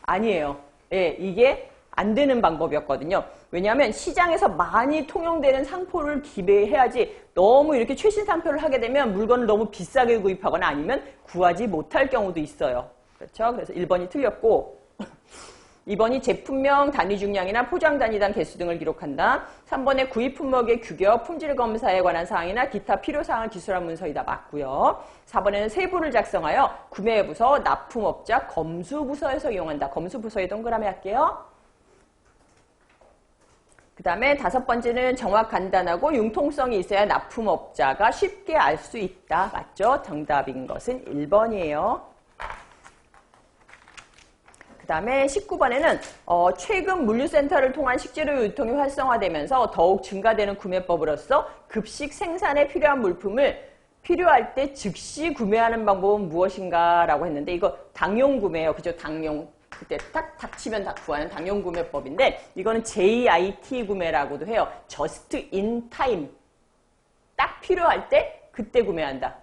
아니에요. 예, 이게 안 되는 방법이었거든요. 왜냐하면 시장에서 많이 통용되는 상표를 기재해야지 너무 이렇게 최신 상표를 하게 되면 물건을 너무 비싸게 구입하거나 아니면 구하지 못할 경우도 있어요. 그렇죠? 그래서 1번이 틀렸고 2번이 제품명, 단위 중량이나 포장 단위당 개수 등을 기록한다. 3번에 구입 품목의 규격, 품질 검사에 관한 사항이나 기타 필요사항을 기술한 문서이다. 맞고요. 4번에는 세부를 작성하여 구매부서, 납품업자, 검수부서에서 이용한다. 검수부서에 동그라미 할게요. 그 다음에 5번째는 정확 간단하고 융통성이 있어야 납품업자가 쉽게 알 수 있다. 맞죠? 정답인 것은 1번이에요. 그 다음에 19번에는 최근 물류센터를 통한 식재료 유통이 활성화되면서 더욱 증가되는 구매법으로서 급식 생산에 필요한 물품을 필요할 때 즉시 구매하는 방법은 무엇인가 라고 했는데 이거 당용 구매예요. 그죠? 당용. 그때 딱 닥치면 다 구하는 당용 구매법인데 이거는 JIT 구매라고도 해요. Just in time. 딱 필요할 때 그때 구매한다.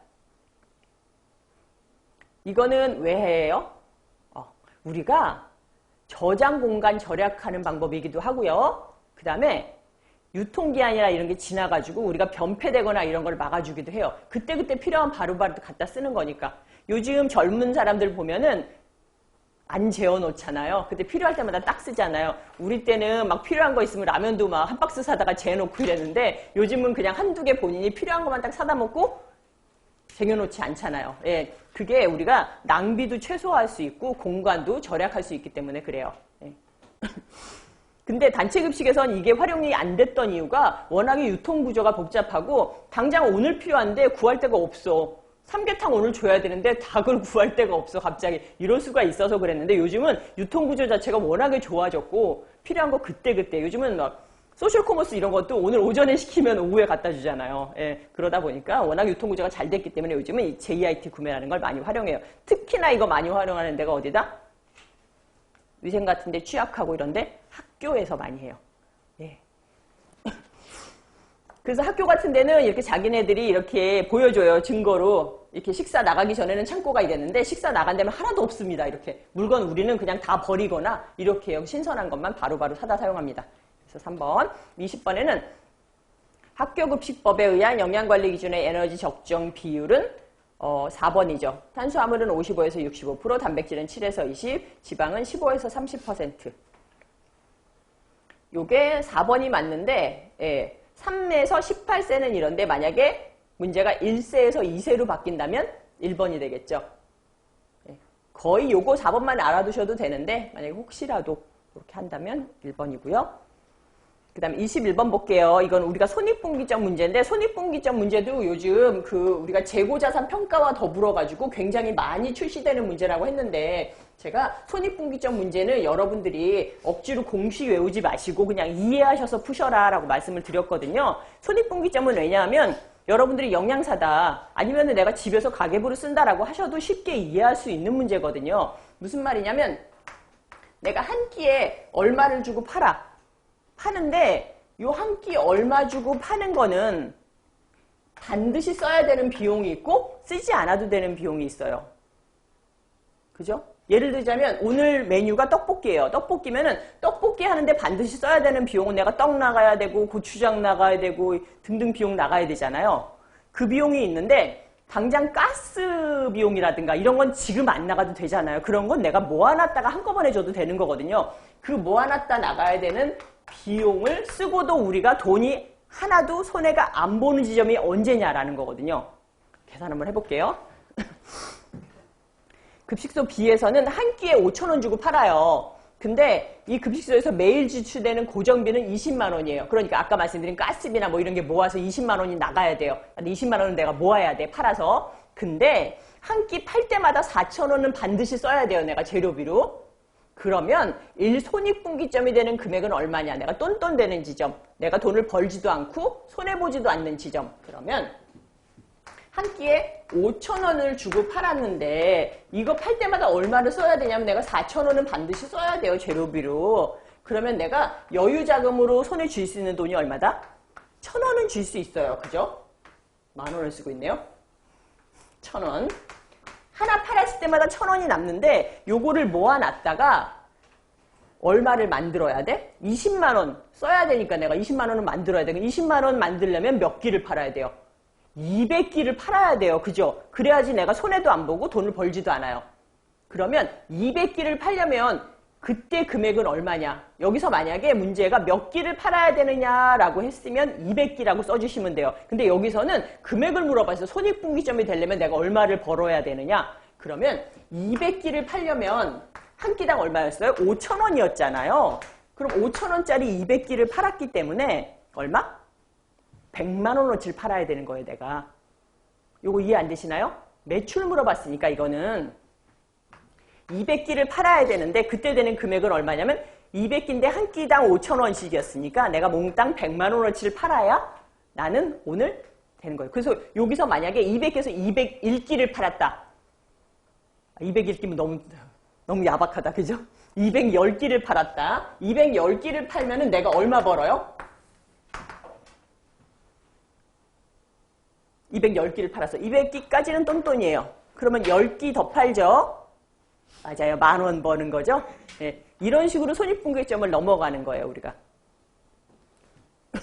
이거는 왜 해요? 우리가 저장 공간 절약하는 방법이기도 하고요. 그 다음에 유통기한이나 이런 게 지나가지고 우리가 변폐되거나 이런 걸 막아주기도 해요. 그때그때 필요한 바로바로 갖다 쓰는 거니까. 요즘 젊은 사람들 보면은 안 재워놓잖아요. 그때 필요할 때마다 딱 쓰잖아요. 우리 때는 막 필요한 거 있으면 라면도 막 한 박스 사다가 재놓고 이랬는데 요즘은 그냥 한두 개 본인이 필요한 것만 딱 사다 먹고 쟁여놓지 않잖아요. 예, 그게 우리가 낭비도 최소화할 수 있고 공간도 절약할 수 있기 때문에 그래요. 예. 근데 단체급식에선 이게 활용이 안 됐던 이유가 워낙에 유통구조가 복잡하고 당장 오늘 필요한데 구할 데가 없어. 삼계탕 오늘 줘야 되는데 닭을 구할 데가 없어 갑자기. 이럴 수가 있어서 그랬는데 요즘은 유통구조 자체가 워낙에 좋아졌고 필요한 거 그때그때. 요즘은 막 소셜커머스 이런 것도 오늘 오전에 시키면 오후에 갖다 주잖아요. 예, 그러다 보니까 워낙 유통구조가 잘 됐기 때문에 요즘은 이 JIT 구매라는 걸 많이 활용해요. 특히나 이거 많이 활용하는 데가 어디다? 위생 같은 데 취약하고 이런데 학교에서 많이 해요. 예. 그래서 학교 같은 데는 이렇게 자기네들이 이렇게 보여줘요. 증거로. 이렇게 식사 나가기 전에는 창고가 이랬는데 식사 나간 데면 하나도 없습니다. 이렇게. 물건 우리는 그냥 다 버리거나 이렇게 해요. 신선한 것만 바로바로 사다 사용합니다. 그래서 3번, 20번에는 학교급식법에 의한 영양관리 기준의 에너지 적정 비율은 4번이죠. 탄수화물은 55에서 65%, 단백질은 7에서 20, 지방은 15에서 30%. 요게 4번이 맞는데 3에서 18세는 이런데 만약에 문제가 1세에서 2세로 바뀐다면 1번이 되겠죠. 거의 요거 4번만 알아두셔도 되는데 만약에 혹시라도 이렇게 한다면 1번이고요. 그 다음에 21번 볼게요. 이건 우리가 손익분기점 문제인데 손익분기점 문제도 요즘 우리가 재고자산 평가와 더불어가지고 굉장히 많이 출시되는 문제라고 했는데 제가 손익분기점 문제는 여러분들이 억지로 공식 외우지 마시고 그냥 이해하셔서 푸셔라 라고 말씀을 드렸거든요. 손익분기점은 왜냐하면 여러분들이 영양사다 아니면 내가 집에서 가계부를 쓴다라고 하셔도 쉽게 이해할 수 있는 문제거든요. 무슨 말이냐면 내가 한 끼에 얼마를 주고 파는데 요 한 끼 얼마 주고 파는 거는 반드시 써야 되는 비용이 있고 쓰지 않아도 되는 비용이 있어요. 그죠? 예를 들자면 오늘 메뉴가 떡볶이에요. 떡볶이면은 떡볶이 하는데 반드시 써야 되는 비용은 내가 떡 나가야 되고 고추장 나가야 되고 등등 비용 나가야 되잖아요. 그 비용이 있는데 당장 가스 비용이라든가 이런 건 지금 안 나가도 되잖아요. 그런 건 내가 모아놨다가 한꺼번에 줘도 되는 거거든요. 그 모아놨다 나가야 되는 비용을 쓰고도 우리가 돈이 하나도 손해가 안 보는 지점이 언제냐라는 거거든요. 계산 한번 해볼게요. 급식소 B에서는 한 끼에 5,000원 주고 팔아요. 근데 이 급식소에서 매일 지출되는 고정비는 20만 원이에요. 그러니까 아까 말씀드린 가스비나 뭐 이런 게 모아서 20만 원이 나가야 돼요. 20만 원은 내가 모아야 돼, 팔아서. 근데 한 끼 팔 때마다 4,000원은 반드시 써야 돼요, 내가 재료비로. 그러면 1손익분기점이 되는 금액은 얼마냐? 내가 똔똔 되는 지점. 내가 돈을 벌지도 않고 손해보지도 않는 지점. 그러면 한 끼에 5,000원을 주고 팔았는데 이거 팔 때마다 얼마를 써야 되냐면 내가 4,000원은 반드시 써야 돼요. 재료비로. 그러면 내가 여유자금으로 손에 쥘 수 있는 돈이 얼마다? 1,000원은 줄 수 있어요. 그죠? 10,000원을 쓰고 있네요. 1,000원. 하나 팔았을 때마다 1,000원이 남는데 요거를 모아놨다가 얼마를 만들어야 돼? 20만 원 써야 되니까 내가 20만 원을 만들어야 돼. 20만 원 만들려면 몇 끼를 팔아야 돼요? 200끼를 팔아야 돼요. 그죠? 그래야지 내가 손해도 안 보고 돈을 벌지도 않아요. 그러면 200끼를 팔려면 그때 금액은 얼마냐? 여기서 만약에 문제가 몇 끼를 팔아야 되느냐라고 했으면 200끼라고 써주시면 돼요. 근데 여기서는 금액을 물어봐서 손익분기점이 되려면 내가 얼마를 벌어야 되느냐? 그러면 200끼를 팔려면 한 끼당 얼마였어요? 5,000원이었잖아요. 그럼 5,000원짜리 200끼를 팔았기 때문에 얼마? 100만 원어치를 팔아야 되는 거예요, 내가. 요거 이해 안 되시나요? 매출 물어봤으니까 이거는 200끼를 팔아야 되는데 그때 되는 금액은 얼마냐면 200끼인데 한 끼당 5,000원씩이었으니까 내가 몽땅 100만 원어치를 팔아야 나는 오늘 되는 거예요. 그래서 여기서 만약에 200에서 201끼를 팔았다. 201끼면 너무 야박하다. 그죠? 210끼를 팔았다. 210끼를 팔면은 내가 얼마 벌어요? 210끼를 팔았어. 200끼까지는 똔똔이에요. 그러면 10끼 더 팔죠? 맞아요. 10,000원 버는 거죠? 네. 이런 식으로 손익분기점을 넘어가는 거예요, 우리가. 그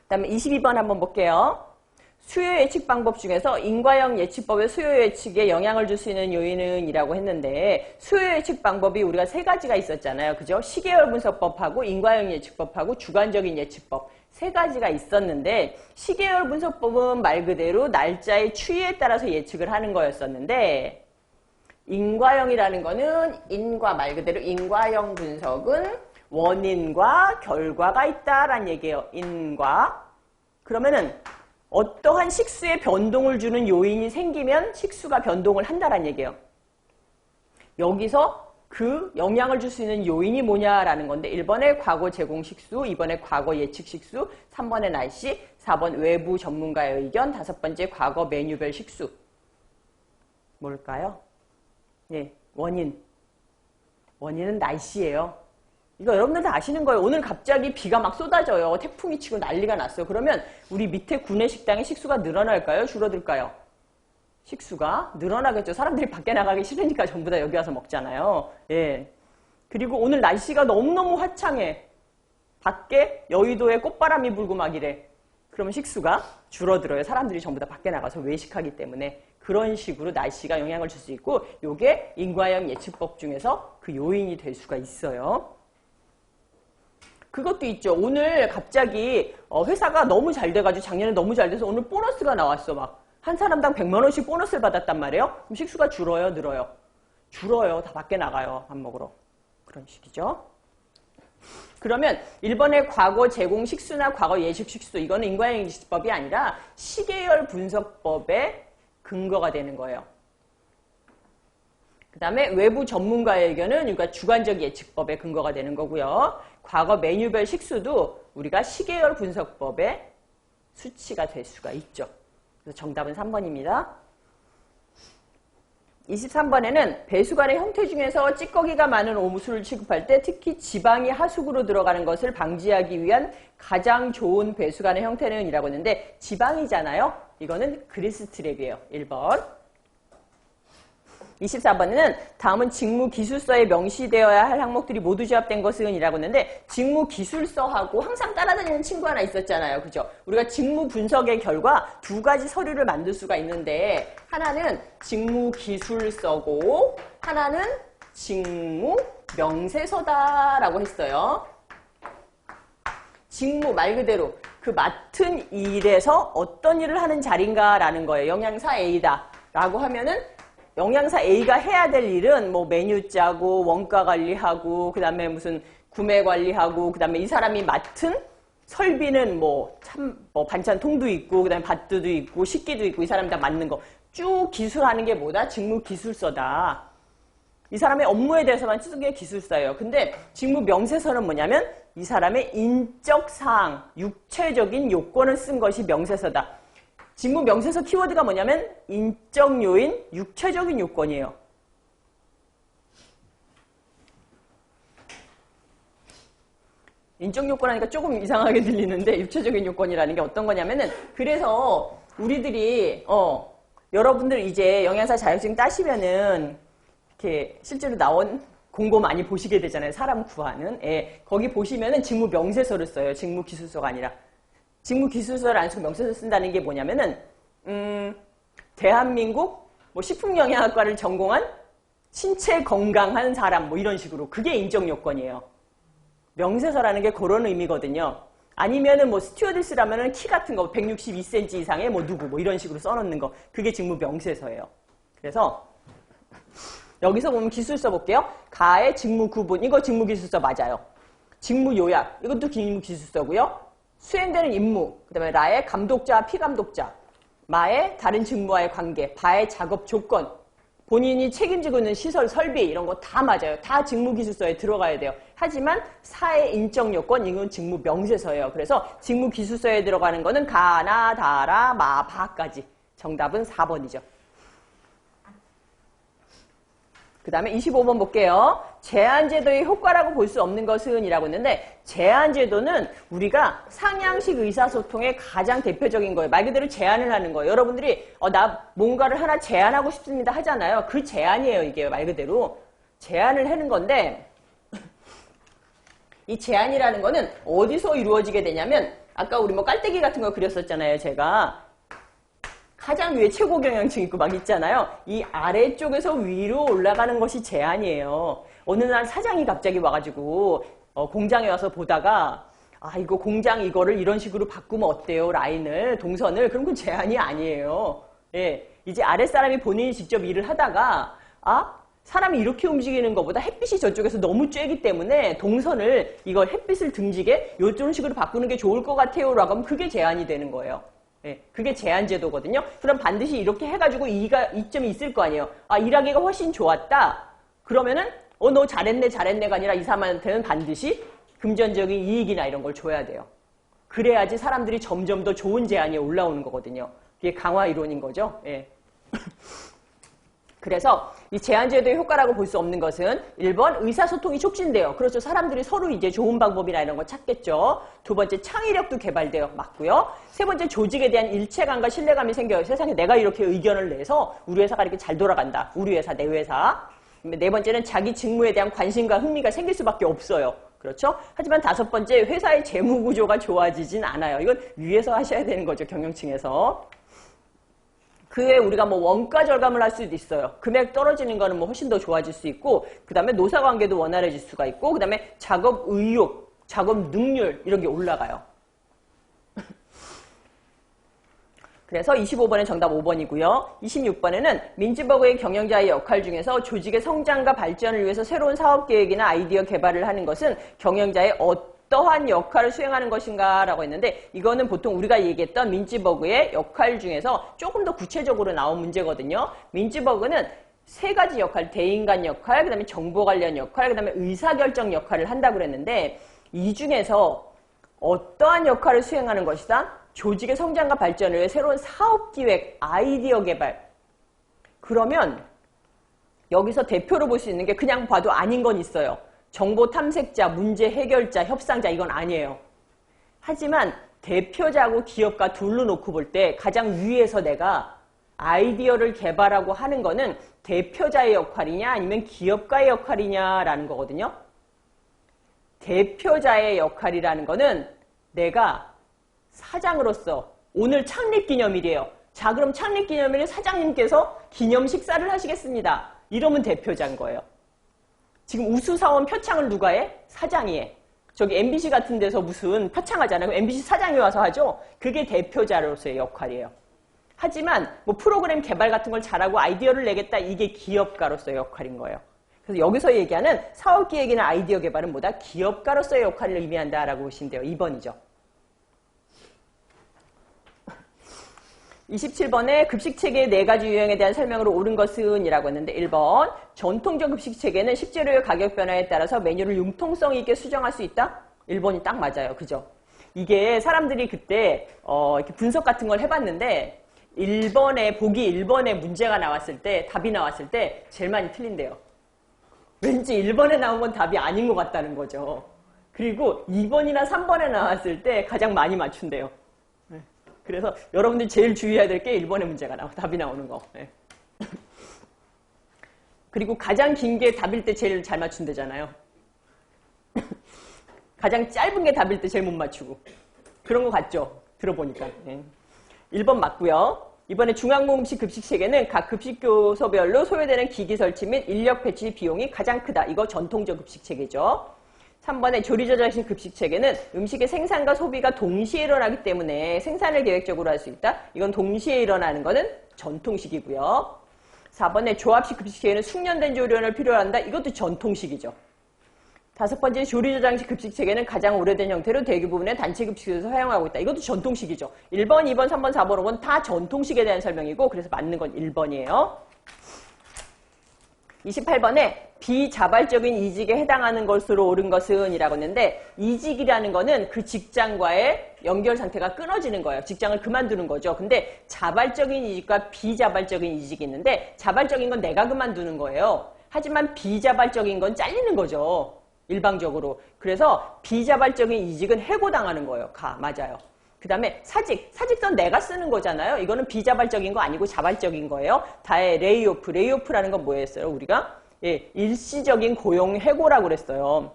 다음에 22번 한번 볼게요. 수요 예측 방법 중에서 인과형 예측법의 수요 예측에 영향을 줄 수 있는 요인은 이라고 했는데 수요 예측 방법이 우리가 세 가지가 있었잖아요. 그죠? 시계열 분석법하고 인과형 예측법하고 주관적인 예측법 세 가지가 있었는데 시계열 분석법은 말 그대로 날짜의 추이에 따라서 예측을 하는 거였었는데 인과형이라는 거는 말 그대로 인과형 분석은 원인과 결과가 있다라는 얘기예요. 인과. 그러면은 어떠한 식수에 변동을 주는 요인이 생기면 식수가 변동을 한다라는 얘기예요. 여기서 그 영향을 줄 수 있는 요인이 뭐냐라는 건데 1번에 과거 제공 식수, 2번에 과거 예측 식수, 3번에 날씨, 4번 외부 전문가의 의견, 5번째 과거 메뉴별 식수. 뭘까요? 예, 원인. 원인은 날씨예요. 이거 여러분들 다 아시는 거예요. 오늘 갑자기 비가 막 쏟아져요. 태풍이 치고 난리가 났어요. 그러면 우리 밑에 구내식당의 식수가 늘어날까요? 줄어들까요? 식수가 늘어나겠죠. 사람들이 밖에 나가기 싫으니까 전부 다 여기 와서 먹잖아요. 예. 그리고 오늘 날씨가 너무너무 화창해. 밖에 여의도에 꽃바람이 불고 막 이래. 그러면 식수가 줄어들어요. 사람들이 전부 다 밖에 나가서 외식하기 때문에. 그런 식으로 날씨가 영향을 줄 수 있고 이게 인과형 예측법 중에서 그 요인이 될 수가 있어요. 그것도 있죠. 오늘 갑자기 회사가 너무 잘 돼가지고 작년에 너무 잘 돼서 오늘 보너스가 나왔어. 막 한 사람당 100만 원씩 보너스를 받았단 말이에요. 그럼 식수가 줄어요? 늘어요? 줄어요. 다 밖에 나가요. 밥 먹으러. 그런 식이죠. 그러면 1번의 과거 제공 식수나 과거 예측 식수 이거는 인과형 예측법이 아니라 시계열 분석법의 근거가 되는 거예요. 그 다음에 외부 전문가의 의견은 그러니까 주관적 예측법의 근거가 되는 거고요. 과거 메뉴별 식수도 우리가 시계열 분석법의 수치가 될 수가 있죠. 그래서 정답은 3번입니다. 23번에는 배수관의 형태 중에서 찌꺼기가 많은 오물을 취급할 때 특히 지방이 하수구로 들어가는 것을 방지하기 위한 가장 좋은 배수관의 형태는 이라고 했는데 지방이잖아요. 이거는 그리스 트랩이에요. 1번. 24번에는 다음은 직무기술서에 명시되어야 할 항목들이 모두 조합된 것은 이라고 했는데 직무기술서하고 항상 따라다니는 친구 하나 있었잖아요. 그죠? 우리가 직무분석의 결과 두 가지 서류를 만들 수가 있는데 하나는 직무기술서고 하나는 직무명세서다라고 했어요. 직무 말 그대로 그 맡은 일에서 어떤 일을 하는 자리인가라는 거예요. 영양사 A다 라고 하면은 영양사 A가 해야 될 일은 뭐 메뉴 짜고 원가 관리하고 그 다음에 무슨 구매 관리하고 그 다음에 이 사람이 맡은 설비는 뭐 반찬통도 있고 그 다음에 밭도 있고 식기도 있고 이 사람이 다 맡는 거 쭉 기술하는 게 뭐다? 직무기술서다. 이 사람의 업무에 대해서만 쓰는 게 기술서예요. 근데 직무명세서는 뭐냐면 이 사람의 인적사항, 육체적인 요건을 쓴 것이 명세서다. 직무명세서 키워드가 뭐냐면 인적 요인, 육체적인 요건이에요. 인적 요건 하니까 조금 이상하게 들리는데 육체적인 요건이라는 게 어떤 거냐면은 그래서 우리들이 여러분들 이제 영양사 자격증 따시면은 이렇게 실제로 나온 공고 많이 보시게 되잖아요. 사람 구하는. 예, 거기 보시면은 직무명세서를 써요. 직무기술서가 아니라. 직무기술서를 안 쓰고 명세서 쓴다는 게 뭐냐면은 대한민국 뭐 식품영양학과를 전공한 신체 건강한 사람 뭐 이런 식으로 그게 인적 요건이에요. 명세서라는 게 그런 의미거든요. 아니면은 뭐 스튜어디스라면은 키 같은 거 162cm 이상의 뭐 누구 뭐 이런 식으로 써놓는 거 그게 직무명세서예요. 그래서 여기서 보면 기술서 볼게요. 가의 직무 구분 이거 직무기술서 맞아요. 직무 요약 이것도 직무기술서고요. 수행되는 임무, 그 다음에 라의 감독자, 피감독자, 마의 다른 직무와의 관계, 바의 작업 조건, 본인이 책임지고 있는 시설, 설비 이런 거 다 맞아요. 다 직무기술서에 들어가야 돼요. 하지만 사의 인적 요건, 이건 직무명세서예요. 그래서 직무기술서에 들어가는 거는 가나, 다라, 마, 바까지. 정답은 4번이죠. 그 다음에 25번 볼게요. 제한제도의 효과라고 볼 수 없는 것은 이라고 했는데 제한제도는 우리가 상향식 의사소통의 가장 대표적인 거예요. 말 그대로 제안을 하는 거예요. 여러분들이 나 뭔가를 하나 제안하고 싶습니다 하잖아요. 그 제안이에요. 이게 말 그대로. 제안을 하는 건데 이 제안이라는 거는 어디서 이루어지게 되냐면 아까 우리 뭐 깔때기 같은 거 그렸었잖아요. 제가. 가장 위에 최고 경영층 있고 막 있잖아요. 이 아래쪽에서 위로 올라가는 것이 제한이에요. 어느 날 사장이 갑자기 와가지고 공장에 와서 보다가 이거 공장 이거를 이런 식으로 바꾸면 어때요? 라인을, 동선을. 그럼 그건 제한이 아니에요. 예, 이제 아랫사람이 본인이 직접 일을 하다가 사람이 이렇게 움직이는 것보다 햇빛이 저쪽에서 너무 쬐기 때문에 동선을 이걸 햇빛을 등지게 이런 식으로 바꾸는 게 좋을 것 같아요. 라고 하면 그게 제한이 되는 거예요. 예, 그게 제한 제도거든요. 그럼 반드시 이렇게 해가지고 이점이 있을 거 아니에요. 일하기가 훨씬 좋았다. 그러면은 너 잘했네가 아니라 이 사람한테는 반드시 금전적인 이익이나 이런 걸 줘야 돼요. 그래야지 사람들이 점점 더 좋은 제한이 올라오는 거거든요. 이게 강화 이론인 거죠. 예. 그래서 이 제한제도의 효과라고 볼 수 없는 것은 1번 의사소통이 촉진돼요. 그렇죠. 사람들이 서로 이제 좋은 방법이나 이런 거 찾겠죠. 두 번째 창의력도 개발돼요. 맞고요. 세 번째 조직에 대한 일체감과 신뢰감이 생겨요. 세상에 내가 이렇게 의견을 내서 우리 회사가 이렇게 잘 돌아간다. 우리 회사, 내 회사. 네 번째는 자기 직무에 대한 관심과 흥미가 생길 수밖에 없어요. 그렇죠? 하지만 다섯 번째 회사의 재무 구조가 좋아지진 않아요. 이건 위에서 하셔야 되는 거죠. 경영층에서. 그 외에 우리가 뭐 원가 절감을 할 수도 있어요. 금액 떨어지는 거는 뭐 훨씬 더 좋아질 수 있고, 그 다음에 노사 관계도 원활해질 수가 있고, 그 다음에 작업 의욕, 작업 능률 이런 게 올라가요. 그래서 25번은 정답 5번이고요. 26번에는 민츠버그의 경영자의 역할 중에서 조직의 성장과 발전을 위해서 새로운 사업 계획이나 아이디어 개발을 하는 것은 경영자의 어떠한 역할을 수행하는 것인가 라고 했는데, 이거는 보통 우리가 얘기했던 민츠버그의 역할 중에서 조금 더 구체적으로 나온 문제거든요. 민츠버그는 세 가지 역할, 대인간 역할, 그 다음에 정보 관련 역할, 그 다음에 의사결정 역할을 한다고 그랬는데, 이 중에서 어떠한 역할을 수행하는 것이다? 조직의 성장과 발전을 위해 새로운 사업기획, 아이디어 개발. 그러면 여기서 대표로 볼 수 있는 게 그냥 봐도 아닌 건 있어요. 정보 탐색자, 문제 해결자, 협상자 이건 아니에요. 하지만 대표자고 기업가 둘로 놓고 볼 때 가장 위에서 내가 아이디어를 개발하고 하는 거는 대표자의 역할이냐 아니면 기업가의 역할이냐라는 거거든요. 대표자의 역할이라는 거는 내가 사장으로서 오늘 창립기념일이에요. 자, 그럼 창립기념일에 사장님께서 기념 식사를 하시겠습니다. 이러면 대표자인 거예요. 지금 우수사원 표창을 누가 해? 사장이 해. 저기 MBC 같은 데서 무슨 표창하잖아요. MBC 사장이 와서 하죠. 그게 대표자로서의 역할이에요. 하지만 뭐 프로그램 개발 같은 걸 잘하고 아이디어를 내겠다. 이게 기업가로서의 역할인 거예요. 그래서 여기서 얘기하는 사업기획이나 아이디어 개발은 뭐다? 기업가로서의 역할을 의미한다라고 보시면 돼요. 2번이죠. 27번에 급식체계의 4가지 유형에 대한 설명으로 옳은 것은 이라고 했는데 1번 전통적 급식체계는 식재료의 가격 변화에 따라서 메뉴를 융통성 있게 수정할 수 있다? 1번이 딱 맞아요. 그죠? 이게 사람들이 그때 이렇게 분석 같은 걸 해봤는데 1번에 보기 1번에 문제가 나왔을 때 답이 나왔을 때 제일 많이 틀린대요. 왠지 1번에 나온 건 답이 아닌 것 같다는 거죠. 그리고 2번이나 3번에 나왔을 때 가장 많이 맞춘대요. 그래서 여러분들이 제일 주의해야 될 게 1번의 문제가 답이 나오는 거. 네. 그리고 가장 긴 게 답일 때 제일 잘 맞춘대잖아요. 가장 짧은 게 답일 때 제일 못 맞추고. 그런 거 같죠? 들어보니까. 네. 1번 맞고요. 이번에 중앙공급식 급식체계는 각 급식교소별로 소요되는 기기 설치 및 인력 배치 비용이 가장 크다. 이거 전통적 급식체계죠. 3번에 조리저장식 급식체계는 음식의 생산과 소비가 동시에 일어나기 때문에 생산을 계획적으로 할 수 있다. 이건 동시에 일어나는 거는 전통식이고요. 4번에 조합식 급식체계는 숙련된 조리원을 필요로 한다. 이것도 전통식이죠. 5번째 조리저장식 급식체계는 가장 오래된 형태로 대규 부분의 단체 급식에서 사용하고 있다. 이것도 전통식이죠. 1번, 2번, 3번, 4번, 5번 다 전통식에 대한 설명이고 그래서 맞는 건 1번이에요. 28번에 비자발적인 이직에 해당하는 것으로 옳은 것은 이라고 했는데 이직이라는 거는 그 직장과의 연결 상태가 끊어지는 거예요. 직장을 그만두는 거죠. 근데 자발적인 이직과 비자발적인 이직이 있는데 자발적인 건 내가 그만두는 거예요. 하지만 비자발적인 건 잘리는 거죠. 일방적으로. 그래서 비자발적인 이직은 해고당하는 거예요. 맞아요. 그 다음에 사직선 내가 쓰는 거잖아요. 이거는 비자발적인 거 아니고 자발적인 거예요. 다의 레이오프. 레이오프라는 건 뭐였어요? 우리가 일시적인 고용 해고라고 그랬어요.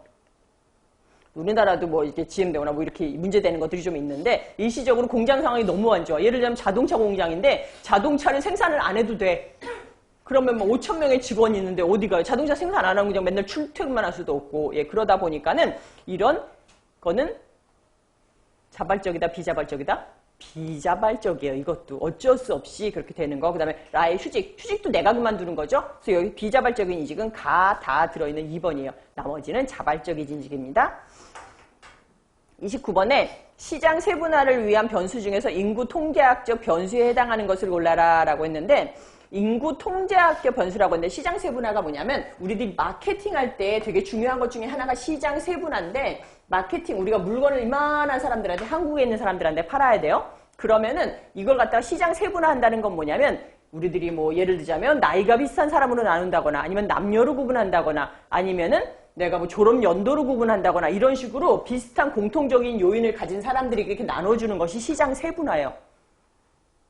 우리나라도 뭐 이렇게 GM되거나 뭐 이렇게 문제되는 것들이 좀 있는데 일시적으로 공장 상황이 너무 안 좋아. 예를 들면 자동차 공장인데 자동차를 생산을 안 해도 돼. 그러면 뭐 5천 명의 직원이 있는데 어디 가요? 자동차 생산 안 하면 그냥 맨날 출퇴근만 할 수도 없고, 예, 그러다 보니까는 이런 거는 자발적이다, 비자발적이다? 비자발적이에요. 이것도 어쩔 수 없이 그렇게 되는 거. 그 다음에 라의 휴직도 내가 그만두는 거죠. 그래서 여기 비자발적인 이직은 가, 다 들어있는 2번이에요. 나머지는 자발적인 이직입니다. 29번에 시장 세분화를 위한 변수 중에서 인구 통계학적 변수에 해당하는 것을 골라라 라고 했는데, 인구 통계학적 변수라고 했는데 시장 세분화가 뭐냐면 우리들이 마케팅할 때 되게 중요한 것 중에 하나가 시장 세분화인데, 마케팅 우리가 물건을 이만한 사람들한테, 한국에 있는 사람들한테 팔아야 돼요. 그러면은 이걸 갖다가 시장 세분화 한다는 건 뭐냐면 우리들이 뭐 예를 들자면 나이가 비슷한 사람으로 나눈다거나 아니면 남녀로 구분한다거나 아니면은 내가 뭐 졸업 연도로 구분한다거나 이런 식으로 비슷한 공통적인 요인을 가진 사람들이 이렇게 나눠주는 것이 시장 세분화예요.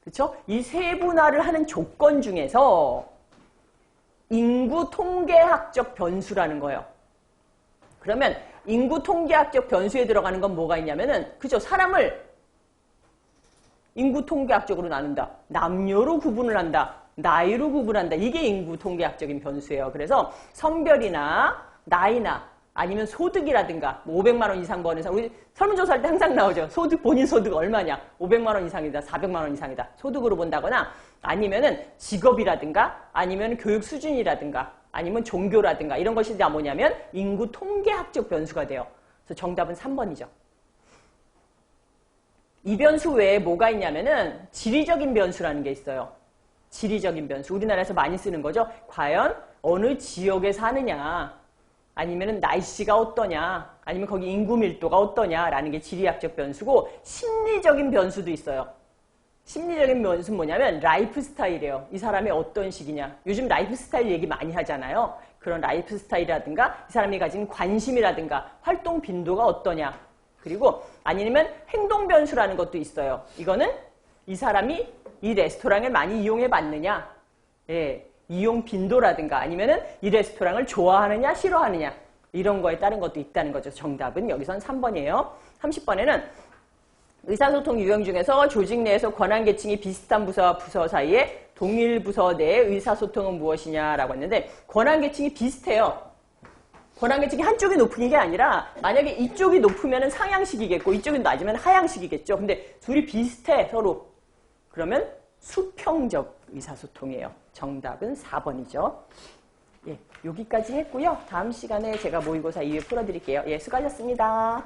그렇죠? 이 세분화를 하는 조건 중에서 인구 통계학적 변수라는 거예요. 그러면 인구 통계학적 변수에 들어가는 건 뭐가 있냐면은, 그죠? 사람을 인구 통계학적으로 나눈다. 남녀로 구분을 한다. 나이로 구분한다. 이게 인구 통계학적인 변수예요. 그래서 성별이나 나이나 아니면 소득이라든가 뭐 500만 원 이상 버는 사람, 우리 설문조사할 때 항상 나오죠. 소득, 본인 소득 얼마냐? 500만 원 이상이다. 400만 원 이상이다. 소득으로 본다거나 아니면은 직업이라든가 아니면 교육 수준이라든가 아니면 종교라든가 이런 것이 다 뭐냐면 인구 통계학적 변수가 돼요. 그래서 정답은 3번이죠. 이 변수 외에 뭐가 있냐면은 지리적인 변수라는 게 있어요. 지리적인 변수. 우리나라에서 많이 쓰는 거죠. 과연 어느 지역에 사느냐, 아니면은 날씨가 어떠냐, 아니면 거기 인구 밀도가 어떠냐라는 게 지리학적 변수고, 심리적인 변수도 있어요. 심리적인 변수는 뭐냐면 라이프 스타일이에요. 이 사람이 어떤 식이냐. 요즘 라이프 스타일 얘기 많이 하잖아요. 그런 라이프 스타일이라든가 이 사람이 가진 관심이라든가 활동 빈도가 어떠냐. 그리고 아니면 행동 변수라는 것도 있어요. 이거는 이 사람이 이 레스토랑을 많이 이용해 봤느냐. 예, 이용 빈도라든가 아니면은 이 레스토랑을 좋아하느냐 싫어하느냐. 이런 거에 따른 것도 있다는 거죠. 정답은 여기선 3번이에요. 30번에는 의사소통 유형 중에서 조직 내에서 권한계층이 비슷한 부서와 부서 사이에 동일 부서 내의 의사소통은 무엇이냐라고 했는데, 권한계층이 비슷해요. 권한계층이 한쪽이 높은 게 아니라 만약에 이쪽이 높으면 상향식이겠고 이쪽이 낮으면 하향식이겠죠. 근데 둘이 비슷해 서로. 그러면 수평적 의사소통이에요. 정답은 4번이죠. 예, 여기까지 했고요. 다음 시간에 제가 모의고사 2회 풀어드릴게요. 예, 수고하셨습니다.